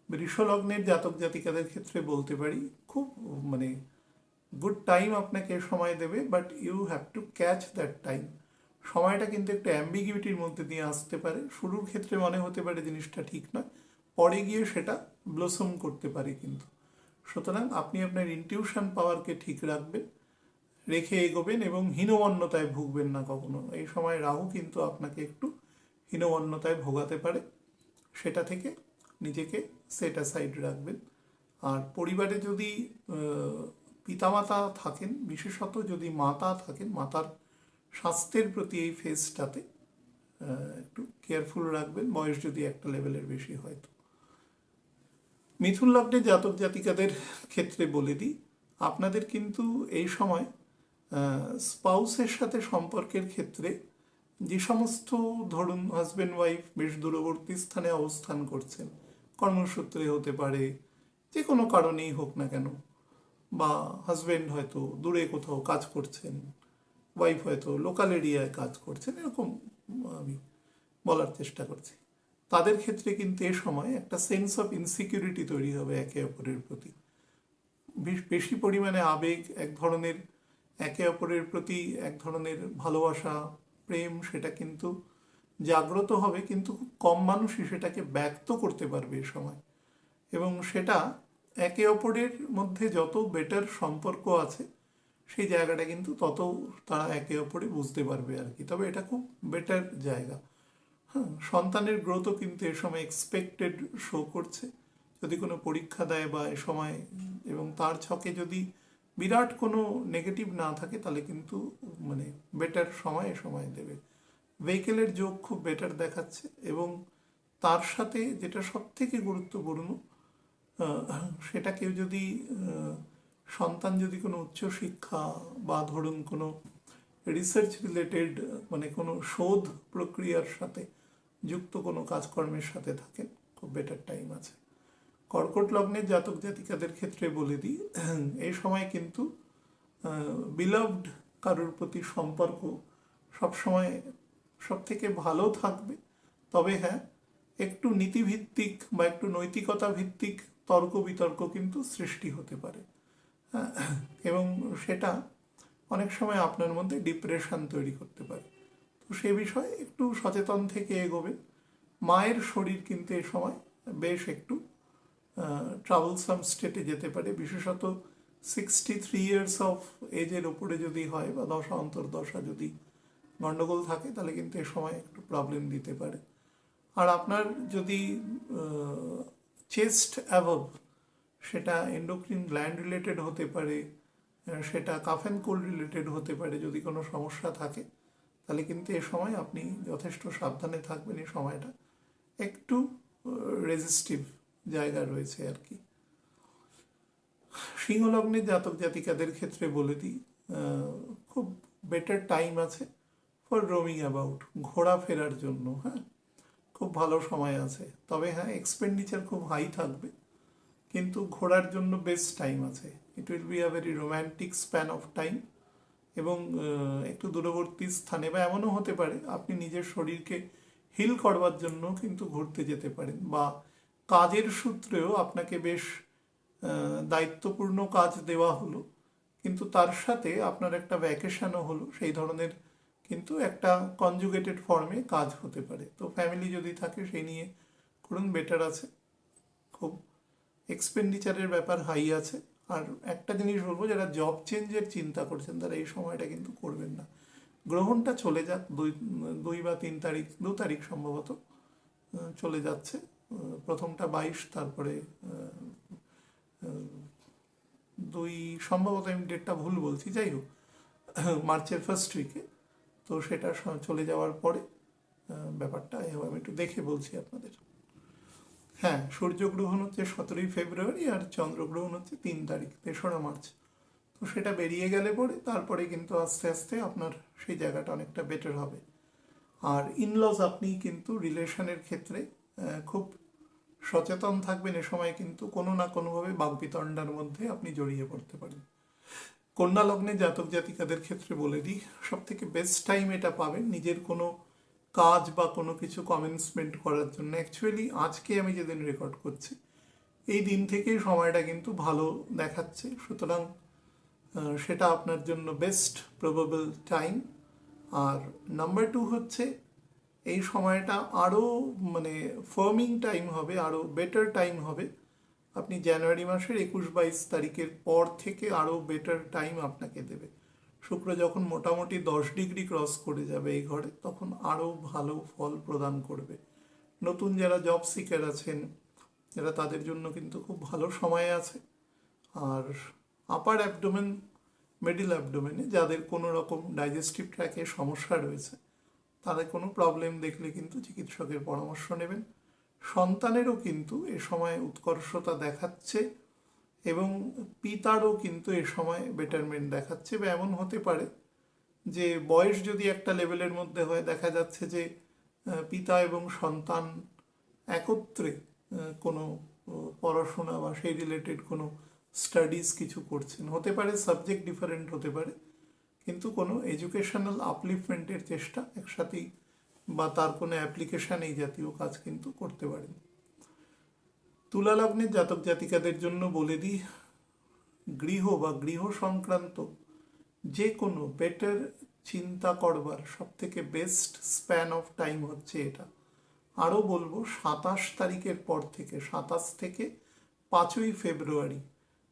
বৃষলগ্নের জাতক জাতিকাদের ক্ষেত্রে বলতে পারি খুব মানে গুড টাইম আপনাকে সময় দেবে, but you have to catch that time. সময়টা কিন্তু একটু অ্যাম্বিগিউটির মধ্যে দিয়ে আসতে পারে। শুরুর ক্ষেত্রে মনে হতে পারে জিনিসটা ঠিক নয়, পরে গিয়ে সেটা ব্লসম করতে পারে কিন্তু। সুতরাং আপনি আপনার ইনটিউশন পাওয়ারকে ঠিক রাখবেন, রেখে এগোবেন, এবং হীনমন্যতায় ভুগবেন না কখনো। এই সময় রাহু কিন্তু আপনাকে একটু হীনমন্যতায় ভোগাতে পারে, সেটা থেকে নিজেকে সেট অ্যাসাইড রাখবেন। আর পরিবারে যদি পিতামাতা থাকেন, বিশেষত যদি মাতা থাকেন, মাতার স্বাস্থ্যের প্রতি এই ফেজটাতে একটু কেয়ারফুল রাখবেন, বয়স যদি একটা লেভেলের বেশি হয় তো। মিথুন লগ্নের জাতক জাতিকাদের ক্ষেত্রে বলে দিই, আপনাদের কিন্তু এই সময় স্পাউসের সাথে সম্পর্কের ক্ষেত্রে যে সমস্ত ধরুন হাজব্যান্ড ওয়াইফ বেশ দূরবর্তী স্থানে অবস্থান করছেন, কর্মসূত্রে হতে পারে, যে কোনো কারণেই হোক না কেন, বা হাজব্যান্ড হয়তো দূরে কোথাও কাজ করছেন, ওয়াইফ হয়তো লোকাল এরিয়ায় কাজ করছেন, এরকম আমি বলার চেষ্টা করছি। তাদের ক্ষেত্রে কিন্তু এ সময় একটা সেন্স অফ ইনসিকিউরিটি তৈরি হবে একে অপরের প্রতি। বেশি পরিমাণে আবেগ, এক ধরনের একে অপরের প্রতি এক ধরনের ভালোবাসা, প্রেম, সেটা কিন্তু জাগ্রত হবে, কিন্তু খুব কম মানুষই সেটাকে ব্যক্ত করতে পারবে এ সময়। এবং সেটা একে অপরের মধ্যে যত বেটার সম্পর্ক আছে সেই জায়গাটা কিন্তু তত তারা একে অপরে বুঝতে পারবে আর কি। তবে এটা খুব বেটার জায়গা। হ্যাঁ, সন্তানের গ্রোথও কিন্তু এ সময় এক্সপেক্টেড শো করছে। যদি কোনো পরীক্ষা দেয় বা এ সময়, এবং তার ছকে যদি বিরাট কোনো নেগেটিভ না থাকে, তাহলে কিন্তু মানে বেটার সময় এ সময় দেবে। ভেহিকেলের যোগ খুব বেটার দেখাচ্ছে। এবং তার সাথে যেটা সব থেকে গুরুত্বপূর্ণ, সেটা কেউ যদি সন্তান যদি কোনো উচ্চশিক্ষা বা ধরুন কোনো রিসার্চ রিলেটেড মানে কোনো শোধ প্রক্রিয়ার সাথে যুক্ত কোনো কাজকর্মের সাথে থাকেন, খুব বেটার টাইম আছে। কর্কট লগ্নের জাতক জাতিকাদের ক্ষেত্রে বলে দিই, এই সময় কিন্তু বিলাভড কারোর প্রতি সম্পর্ক সবসময় সব থেকে ভালো থাকবে। তবে হ্যাঁ, একটু নীতিভিত্তিক বা একটু নৈতিকতা ভিত্তিক তর্ক বিতর্ক কিন্তু সৃষ্টি হতে পারে। এবং সেটা অনেক সময় আপনার মধ্যে ডিপ্রেশন তৈরি করতে পারে। তো সে বিষয়ে একটু সচেতন থেকে এগোবে। মায়ের শরীর কিন্তু এ সময় বেশ একটু ট্রাভেলসাম স্টেটে যেতে পারে, বিশেষত 63 ইয়ার্স অফ এজের ওপরে যদি হয় বা দশা অন্তর্দশা যদি গণ্ডগোল থাকে, তাহলে কিন্তু এ সময় একটু প্রবলেম দিতে পারে। আর আপনার যদি চেস্ট অ্যাবভ, সেটা এন্ডোক্রিন গ্ল্যান্ড রিলেটেড হতে পারে, সেটা কাফ অ্যান্ড কোল্ড রিলেটেড হতে পারে, যদি কোনো সমস্যা থাকে, তাহলে কিন্তু এ সময় আপনি যথেষ্ট সাবধানে থাকবেন। এই সময়টা একটু রেজিস্টিভ জায়গা রয়েছে আর কি। সিংহলগ্নের জাতক জাতিকাদের ক্ষেত্রে বলে দিই, খুব বেটার টাইম আছে ফর রোমিং অ্যাবাউট, ঘোরাফেরার জন্য। হ্যাঁ, খুব ভালো সময় আছে। তবে হ্যাঁ, এক্সপেন্ডিচার খুব হাই থাকবে, কিন্তু ঘোরার জন্য বেস্ট টাইম আছে। It will be a very romantic span of time. এবং একটু দূরবর্তী স্থানে, বা এমনও হতে পারে আপনি নিজের শরীরকে হিল করবার জন্য কিন্তু ঘুরতে যেতে পারেন, বা কাজের সূত্রেও আপনাকে বেশ দায়িত্বপূর্ণ কাজ দেওয়া হলো, কিন্তু তার সাথে আপনার একটা ভ্যাকেশনও হলো, সেই ধরনের কিন্তু একটা কনজুগেটেড ফর্মে কাজ হতে পারে। তো ফ্যামিলি যদি থাকে সেই নিয়ে করুন, বেটার আছে। খুব এক্সপেন্ডিচারের ব্যাপার হাই আছে। আর একটা জিনিস বলবো, যারা জব চেঞ্জের চিন্তা করছেন তারা এই সময়টা কিন্তু করবেন না। গ্রহণটা চলে যাক 2 বা 3 তারিখ, 2 তারিখ সম্ভবত চলে যাচ্ছে। প্রথমটা 22, তারপরে 2 সম্ভবত, আমি ডেটটা ভুল বলছি, যাই হোক মার্চের ফার্স্ট উইকে। তো সেটা চলে যাওয়ার পরে ব্যাপারটা আমি একটু দেখে বলছি আপনাদের। হ্যাঁ, সূর্যগ্রহণ হচ্ছে 17ই ফেব্রুয়ারি, আর চন্দ্রগ্রহণ হচ্ছে 3 তারিখ, 3রা মার্চ। তো সেটা বেরিয়ে গেলে পরে তারপরে কিন্তু আস্তে আস্তে আপনার সেই জায়গাটা অনেকটা বেটার হবে। আর ইনলজ, আপনি কিন্তু রিলেশনের ক্ষেত্রে খুব সচেতন থাকবেন। এ সময় কিন্তু কোনো না কোনোভাবে বাগবিতণ্ডার মধ্যে আপনি জড়িয়ে পড়তে পারেন। কন্যা লগ্নে জাতক জাতিকাদের ক্ষেত্রে বলে দিই, সব থেকে বেস্ট টাইম এটা পাবেন নিজের কোনো কাজ বা কোনো কিছু কমেন্সমেন্ট করার জন্য। অ্যাকচুয়ালি আজকে আমি যেদিন রেকর্ড করছি, এই দিন থেকেই সময়টা কিন্তু ভালো দেখাচ্ছে। সুতরাং সেটা আপনার জন্য বেস্ট প্রবাবল টাইম। আর নাম্বার 2 হচ্ছে, এই সময়টা আরও মানে ফার্মিং টাইম হবে, আরও বেটার টাইম হবে। আপনি জানুয়ারি মাসের 21-22 তারিখের পর থেকে আরও বেটার টাইম আপনাকে দেবে। শুক্র যখন মোটামুটি 10 ডিগ্রি ক্রস করে যাবে এই ঘরে, তখন আরও ভালো ফল প্রদান করবে। নতুন যারা জব সিকার আছেন, যারা, তাদের জন্য কিন্তু খুব ভালো সময় আছে। আর আপার অ্যাবডোমেন, মিডল অ্যাবডোমেনে যাদের কোনো রকম ডাইজেস্টিভ ট্র্যাকে সমস্যা রয়েছে, তাদের কোনো প্রবলেম দেখলে কিন্তু চিকিৎসকের পরামর্শ নেবেন। সন্তানেরও কিন্তু এ সময় উৎকর্ষতা দেখাচ্ছে, এবং পিতারও কিন্তু এ সময় বেটারমেন্ট দেখাচ্ছে। বা এমন হতে পারে যে বয়স যদি একটা লেভেলের মধ্যে হয়, দেখা যাচ্ছে যে পিতা এবং সন্তান একত্রে কোনো পড়াশোনা বা সেই রিলেটেড কোনো স্টাডিজ কিছু করছেন। হতে পারে সাবজেক্ট ডিফারেন্ট হতে পারে, কিন্তু কোনো এডুকেশনাল আপলিফমেন্টের চেষ্টা একসাথেই বা তার কোনো অ্যাপ্লিকেশন এই জাতীয় কাজ কিন্তু করতে পারেন। তুলা লগ্নের জাতক জাতিকাদের জন্য বলে দিই, গৃহ বা গৃহ সংক্রান্ত যে কোনো বেটার চিন্তা করবার সব থেকে বেস্ট স্প্যান অফ টাইম হচ্ছে এটা। আরও বলবো 27 তারিখের পর থেকে, 27 থেকে 5ই ফেব্রুয়ারি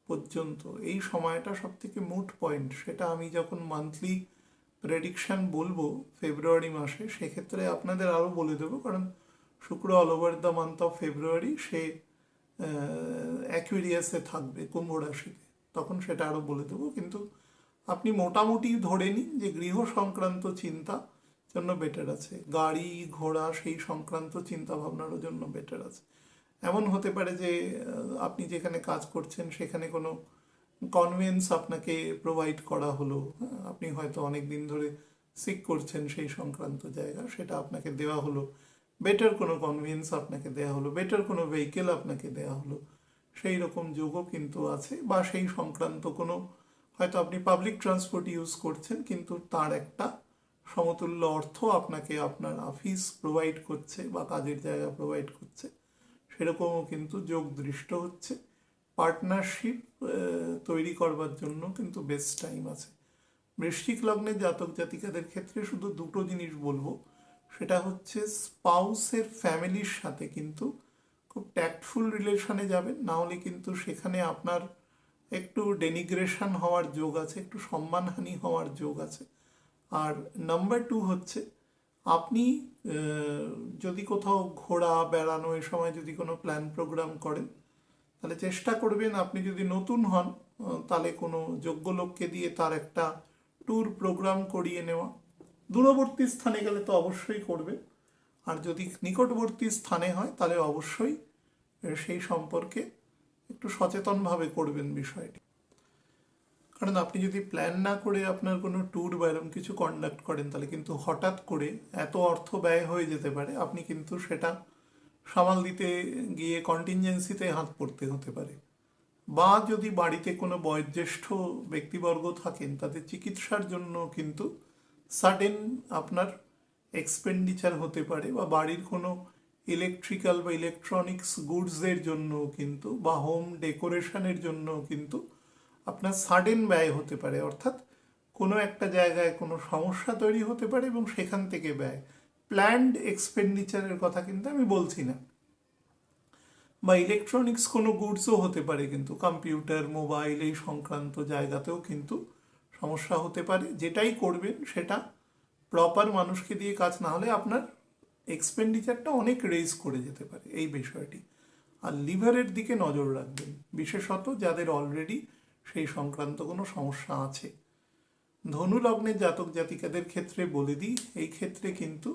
পর্যন্ত এই সময়টা সব থেকে মুড পয়েন্ট। সেটা আমি যখন মান্থলি প্রেডিকশন বলবো ফেব্রুয়ারি মাসে, সেক্ষেত্রে আপনাদের আরও বলে দেবো, কারণ শুক্র all over the month of February সে অ্যাকুয়ারিয়াসে থাকবে, কুম্ভ রাশিতে, তখন সেটা আরও বলে দেবো। কিন্তু আপনি মোটামুটি ধরে নিন যে গৃহ সংক্রান্ত চিন্তা জন্য বেটার আছে, গাড়ি ঘোড়া সেই সংক্রান্ত চিন্তা ভাবনার জন্য বেটার আছে। এমন হতে পারে যে আপনি যেখানে কাজ করছেন সেখানে কোনো কনভেন্স আপনাকে প্রোভাইড করা হলো, আপনি হয়তো অনেক দিন ধরে সিক করছেন সেই সংক্রান্ত জায়গা, সেটা আপনাকে দেওয়া হলো, বেটার কোনো কনভেন্স আপনাকে দেওয়া হলো, বেটার কোনো ভেহিকেল আপনাকে দেওয়া হলো, সেই রকম যোগও কিন্তু আছে। বা সেই সংক্রান্ত কোনো, হয়তো আপনি পাবলিক ট্রান্সপোর্ট ইউজ করছেন কিন্তু তার একটা সমতুল্য অর্থ আপনাকে আপনার অফিস প্রোভাইড করছে বা কাজের জায়গা প্রোভাইড করছে, সেরকমও কিন্তু যোগ দৃষ্ট হচ্ছে। পার্টনারশিপ তৈরি করবার জন্য কিন্তু বেস্ট টাইম আছে। বৃশ্চিক লগ্নের জাতক জাতিকাদের ক্ষেত্রে শুধু দুটো জিনিস বলবো, সেটা হচ্ছে স্পাউসের ফ্যামিলির সাথে কিন্তু খুব ট্যাক্টফুল রিলেশনে যাবেন, না হলে কিন্তু সেখানে আপনার একটু ডেনিগ্রেশন হওয়ার যোগ আছে, একটু সম্মানহানি হওয়ার যোগ আছে। আর নাম্বার 2 হচ্ছে, আপনি যদি কোথাও ঘোরা বেড়ানো এ সময় যদি কোনো প্ল্যান প্রোগ্রাম করেন, তাহলে চেষ্টা করবেন, আপনি যদি নতুন হন তাহলে কোনো যোগ্য লোককে দিয়ে তার একটা ট্যুর প্রোগ্রাম করিয়ে নেওয়া। দূরবর্তী স্থানে গেলে তো অবশ্যই করবেন, আর যদি নিকটবর্তী স্থানে হয় তাহলে অবশ্যই সেই সম্পর্কে একটু সচেতনভাবে করবেন বিষয়টি। কারণ আপনি যদি প্ল্যান না করে আপনার কোনো ট্যুর বা এরকম কিছু কন্ডাক্ট করেন, তাহলে কিন্তু হঠাৎ করে এত অর্থ ব্যয় হয়ে যেতে পারে, আপনি কিন্তু সেটা সামাল দিতে গিয়ে কন্টিনজেন্সিতে হাত পড়তে হতে পারে। বা যদি বাড়িতে কোনো বয়োজ্যেষ্ঠ ব্যক্তিবর্গ থাকেন, তাদের চিকিৎসার জন্য কিন্তু সাডেন আপনার এক্সপেন্ডিচার হতে পারে, বা বাড়ির কোনো ইলেকট্রিক্যাল বা ইলেকট্রনিক্স গুডসের জন্য কিন্তু, বা হোম ডেকোরেশনের জন্য কিন্তু আপনার সাডেন ব্যয় হতে পারে। অর্থাৎ কোনো একটা জায়গায় কোনো সমস্যা তৈরি হতে পারে এবং সেখান থেকে ব্যয়, প্ল্যান্ড এক্সপেন্ডিচারের কথা কিন্তু আমি বলছি না। বা ইলেকট্রনিক্স কোনো গুডসও হতে পারে, কিন্তু কম্পিউটার মোবাইল এই সংক্রান্ত জায়গাতেও কিন্তু সমস্যা হতে পারে। যেটাই করবেন সেটা প্রপার মানুষকে দিয়ে কাজ না হলে আপনার এক্সপেন্ডিচারটা অনেক রেজ করে যেতে পারে এই বিষয়টি। আর লিভারের দিকে নজর রাখবেন, বিশেষত যাদের অলরেডি সেই সংক্রান্ত কোনো সমস্যা আছে। ধনু লগ্নের জাতক জাতিকাদের ক্ষেত্রে বলে দিই, এই ক্ষেত্রে কিন্তু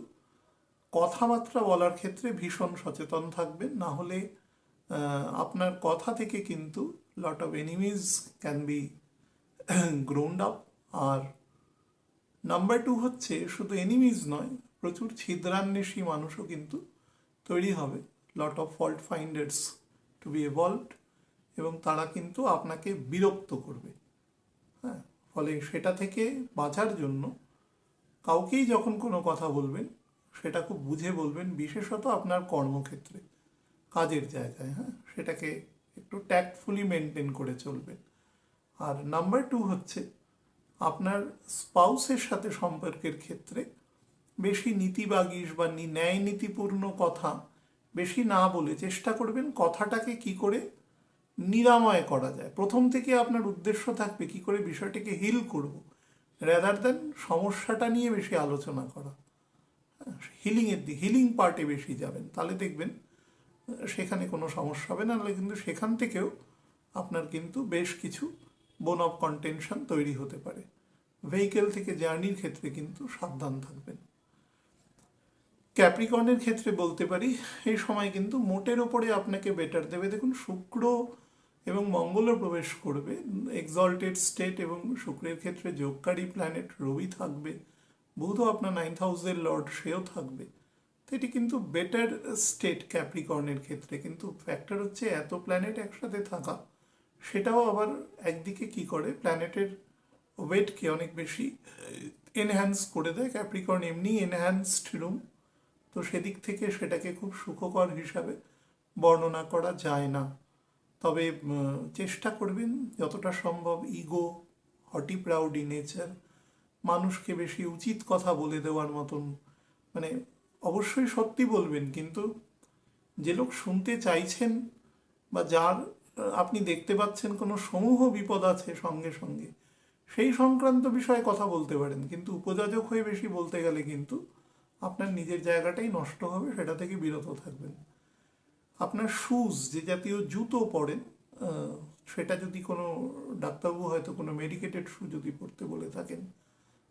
কথাবার্তা বলার ক্ষেত্রে ভীষণ সচেতন থাকবেন, না হলে আপনার কথা থেকে কিন্তু lot of enemies can be grown up. আর নাম্বার 2 হচ্ছে, শুধু এনিমিজ নয়, প্রচুর ছিদ্রান্বেষী মানুষও কিন্তু তৈরি হবে, lot of fault finders to be evolved, এবং তারা কিন্তু আপনাকে বিরক্ত করবে। হ্যাঁ, ফলে সেটা থেকে বাঁচার জন্য কাউকেই যখন কোনো কথা বলবেন সেটা খুব বুঝে বলবেন, বিশেষত আপনার কর্মক্ষেত্রে, কাজের জায়গায়। হ্যাঁ, সেটাকে একটু ট্যাক্টফুলি মেনটেন করে চলবেন। আর নাম্বার 2 হচ্ছে, আপনার স্পাউসের সাথে সম্পর্কের ক্ষেত্রে বেশি নীতিবাগীশ বা ন্যায় নীতিপূর্ণ কথা বেশি না বলে চেষ্টা করবেন কথাটাকে কি করে নিরাময় করা যায়। প্রথম থেকে আপনার উদ্দেশ্য থাকবে কি করে বিষয়টাকে হিল করব, রেদার দেন সমস্যাটা নিয়ে বেশি আলোচনা করা। হিলিংয়ের দিকে, হিলিং পার্টে বেশি যাবেন, তাহলে দেখবেন সেখানে কোনো সমস্যা হবে না। নাহলে কিন্তু সেখান থেকেও আপনার কিন্তু বেশ কিছু বোন অফ কন্টেনশন তৈরি হতে পারে। ভেহিকেল থেকে জার্নির ক্ষেত্রে কিন্তু সাবধান থাকবেন। ক্যাপ্রিকর্নের ক্ষেত্রে বলতে পারি, এই সময় কিন্তু মোটের ওপরে আপনাকে বেটার দেবে। দেখুন, শুক্র এবং মঙ্গলও প্রবেশ করবে এক্সল্টেড স্টেট, এবং শুক্রের ক্ষেত্রে যোগকারী প্ল্যানেট রবি থাকবে, বুধও আপনার 9th হাউসের লর্ড, সেও থাকবে। তো এটি কিন্তু বেটার স্টেট ক্যাপ্রিকর্নের ক্ষেত্রে। কিন্তু ফ্যাক্টর হচ্ছে এত প্ল্যানেট একসাথে থাকা, সেটাও আবার একদিকে কি করে প্ল্যানেটের ওয়েটকে অনেক বেশি এনহ্যান্স করে দেয়। ক্যাপ্রিকর্ন এমনি এনহ্যান্সড রুম, তো সেদিক থেকে সেটাকে খুব সুখকর হিসাবে বর্ণনা করা যায় না। তবে চেষ্টা করবেন যতটা সম্ভব ইগো, হটি প্রাউডি নেচার, মানুষকে বেশি উচিত কথা বলে দেওয়ার মতন, মানে অবশ্যই সত্যি বলবেন, কিন্তু যে লোক শুনতে চাইছেন বা যার আপনি দেখতে পাচ্ছেন কোনো সমূহ বিপদ আছে সঙ্গে সঙ্গে, সেই সংক্রান্ত বিষয়ে কথা বলতে পারেন, কিন্তু উপযাজক হয়ে বেশি বলতে গেলে কিন্তু আপনার নিজের জায়গাটাই নষ্ট হবে, সেটা থেকে বিরত থাকবেন। আপনার শুজ, যে জাতীয় জুতো পরেন, সেটা যদি কোনো ডাক্তারবাবু হয়তো কোনো মেডিকেটেড শু যদি পরতে বলে থাকেন,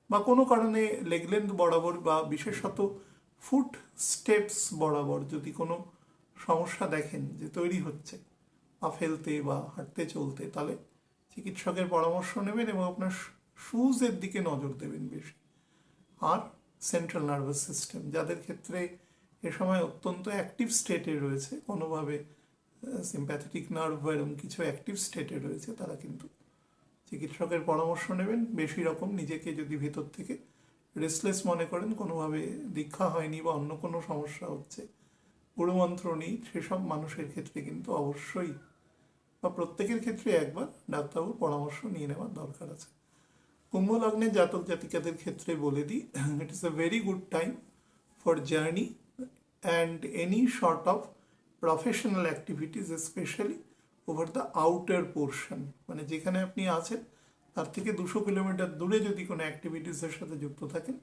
বা কোনো কারণে লেগ লেন্থ বরাবর বা বিশেষত ফুট স্টেপস বরাবর যদি কোনো সমস্যা দেখেন যে তৈরি হচ্ছে পা ফেলতে বা হাঁটতে চলতে, তাহলে চিকিৎসকের পরামর্শ নেবেন এবং আপনার শুজের দিকে নজর দেবেন বেশি। আর সেন্ট্রাল নার্ভাস সিস্টেম, যাদের ক্ষেত্রে এ সময় অত্যন্ত অ্যাক্টিভ স্টেটে রয়েছে, কোনোভাবে সিম্প্যাথেটিক নার্ভ বা এরকম কিছু অ্যাক্টিভ স্টেটে রয়েছে, তারা কিন্তু চিকিৎসকের পরামর্শ নেবেন। বেশি রকম নিজেকে যদি ভেতর থেকে রেস্টলেস মনে করেন, কোনোভাবে দীক্ষা হয়নি বা অন্য কোনো সমস্যা হচ্ছে, গুরুমন্ত্র নেই, সেসব মানুষের ক্ষেত্রে কিন্তু অবশ্যই বা প্রত্যেকের ক্ষেত্রে একবার ডাক্তারবাবুর পরামর্শ নিয়ে নেওয়ার দরকার আছে। কুম্ভ লগ্নের জাতক জাতিকাদের ক্ষেত্রে বলে দিই, it is a very good time for journey and any sort of professional activities, specially over the outer portion, মানে যেখানে আপনি আছেন তার থেকে 200 কিলোমিটার দূরে যদি কোনো অ্যাক্টিভিটিসের সাথে যুক্ত থাকেন,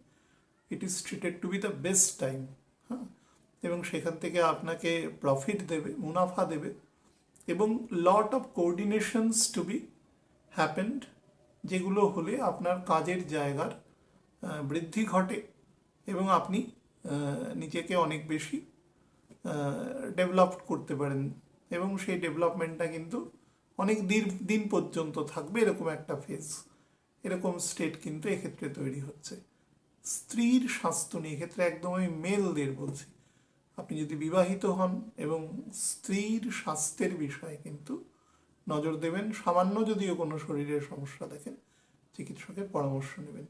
it is treated to be the best time. হ্যাঁ, এবং সেখান থেকে আপনাকে প্রফিট দেবে, মুনাফা দেবে, এবং lot of coordinations to be happened, যেগুলো হলে আপনার কাজের জায়গার বৃদ্ধি ঘটে এবং আপনি নিজেকে অনেক বেশি ডেভেলপ করতে পারেন, এবং সেই ডেভেলপমেন্টটা কিন্তু অনেক দিন পর্যন্ত থাকবে, এরকম একটা ফেজ, এরকম স্টেট কিন্তু এক্ষেত্রে তৈরি হচ্ছে। স্ত্রীর স্বাস্থ্য নিয়ে এক্ষেত্রে একদম আমি মেলদের বলছি, আপনি যদি বিবাহিত হন এবং স্ত্রীর স্বাস্থ্যের বিষয়ে কিন্তু নজর দেবেন, সামান্য যদিও কোনো শরীরের সমস্যা দেখেন চিকিৎসকের পরামর্শ নেবেন।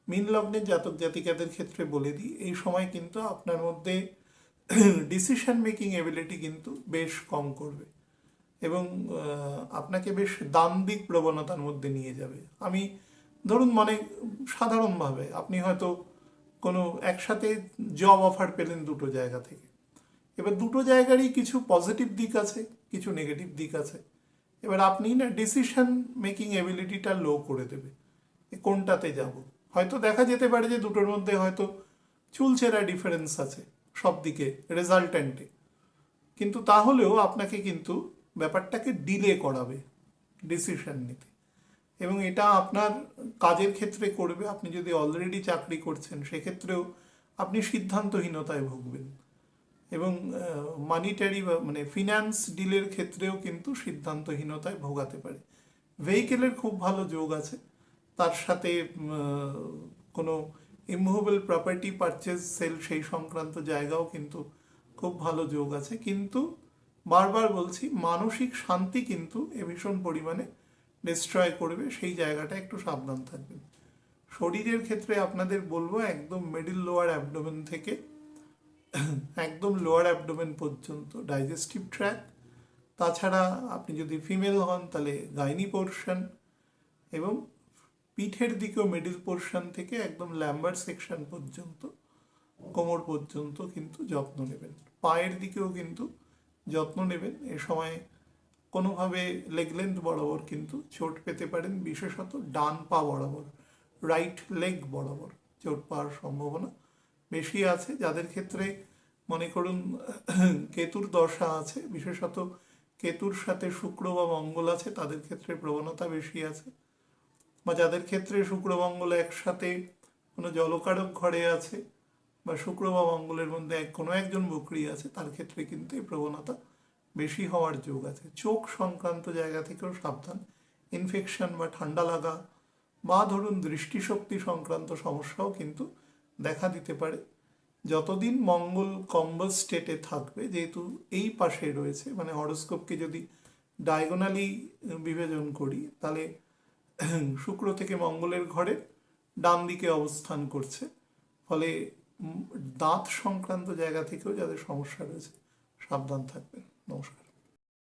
মীন লগ্নের জাতক জাতিকাদের ক্ষেত্রে বলে দিই, এই সময় কিন্তু আপনার মধ্যে ডিসিশন মেকিং এবিলিটি কিন্তু বেশ কম করবে এবং আপনাকে বেশ দাম্ভিক প্রবণতার মধ্যে নিয়ে যাবে। আমি ধরুন মানে সাধারণভাবে আপনি হয়তো কোনো একসাথে জব অফার পেলেন দুটো জায়গা থেকে, এবার দুটো জায়গারই কিছু পজিটিভ দিক আছে, কিছু নেগেটিভ দিক আছে, এবার আপনি না ডিসিশন মেকিং এবিলিটিটা লো করে দেবে, কোনটাতে যাব। হয়তো দেখা যেতে পারে যে দুটোর মধ্যে হয়তো চুলচেরা ডিফারেন্স আছে সব দিকে রেজাল্ট্যান্টে, কিন্তু তাহলেও আপনাকে কিন্তু ব্যাপারটাকে ডিলে করাবে ডিসিশন নিতে, এবং এটা আপনার কাজের ক্ষেত্রে করবে। আপনি যদি অলরেডি চাকরি করছেন সেক্ষেত্রেও আপনি সিদ্ধান্তহীনতায় ভুগবেন, এবং মানিটারি বা মানে ফিনান্স ডিলের ক্ষেত্রেও কিন্তু সিদ্ধান্তহীনতায় ভোগাতে পারে। ভেহিকেলের খুব ভালো যোগ আছে, তার সাথে কোনো ইমুভেবল প্রপার্টি পারচেজ সেল সেই সংক্রান্ত জায়গাও কিন্তু খুব ভালো যোগ আছে, কিন্তু বারবার বলছি মানসিক শান্তি কিন্তু ভীষণ পরিমাণে ডিস্ট্রয় করবে, সেই জায়গাটা একটু সাবধান থাকবেন। শরীরের ক্ষেত্রে আপনাদের বলবো একদম মিডিল লোয়ার অ্যাবডোমেন থেকে একদম লোয়ার অ্যাবডোমেন পর্যন্ত ডাইজেস্টিভ ট্র্যাক, তাছাড়া আপনি যদি ফিমেল হন তাহলে গাইনি পোর্শন, এবং পিঠের দিকেও মিডিল পোর্শন থেকে একদম ল্যাম্বার সেকশন পর্যন্ত কোমর পর্যন্ত কিন্তু যত্ন নেবেন। পায়ের দিকেও কিন্তু যত্ন নেবেন, এ সময় কোনোভাবে লেগ লেন্থ বরাবর কিন্তু চোট পেতে পারেন, বিশেষত ডান পা বরাবর, রাইট লেগ বরাবর চোট পাওয়ার সম্ভাবনা বেশি আছে। যাদের ক্ষেত্রে মনে করুন কেতুর দশা আছে, বিশেষত কেতুর সাথে শুক্র বা মঙ্গল আছে, তাদের ক্ষেত্রে প্রবণতা বেশি আছে, বা যাদের ক্ষেত্রে শুক্র মঙ্গল একসাথে কোনো জলকারক ঘরে আছে বা শুক্র বা মঙ্গলের মধ্যে কোনো একজন বকরি আছে, তার ক্ষেত্রে কিন্তু এই প্রবণতা বেশি হওয়ার যোগ আছে। চোখ সংক্রান্ত জায়গা থেকেও সাবধান, ইনফেকশন বা ঠান্ডা লাগা বা ধরুন দৃষ্টিশক্তি সংক্রান্ত সমস্যাও কিন্তু দেখা দিতে পারে। যতদিন মঙ্গল কম্বাস স্টেটে থাকবে, যেহেতু এই পাশে রয়েছে, মানে হরোস্কোপকে যদি ডায়াগোনালি বিভাজন করি তাহলে শুক্র থেকে মঙ্গলের ঘরে ডান দিকে অবস্থান করছে, ফলে দাঁত সংক্রান্ত জায়গা থেকেও যাদের সমস্যা রয়েছে সাবধান থাকবেন। নমস্কার।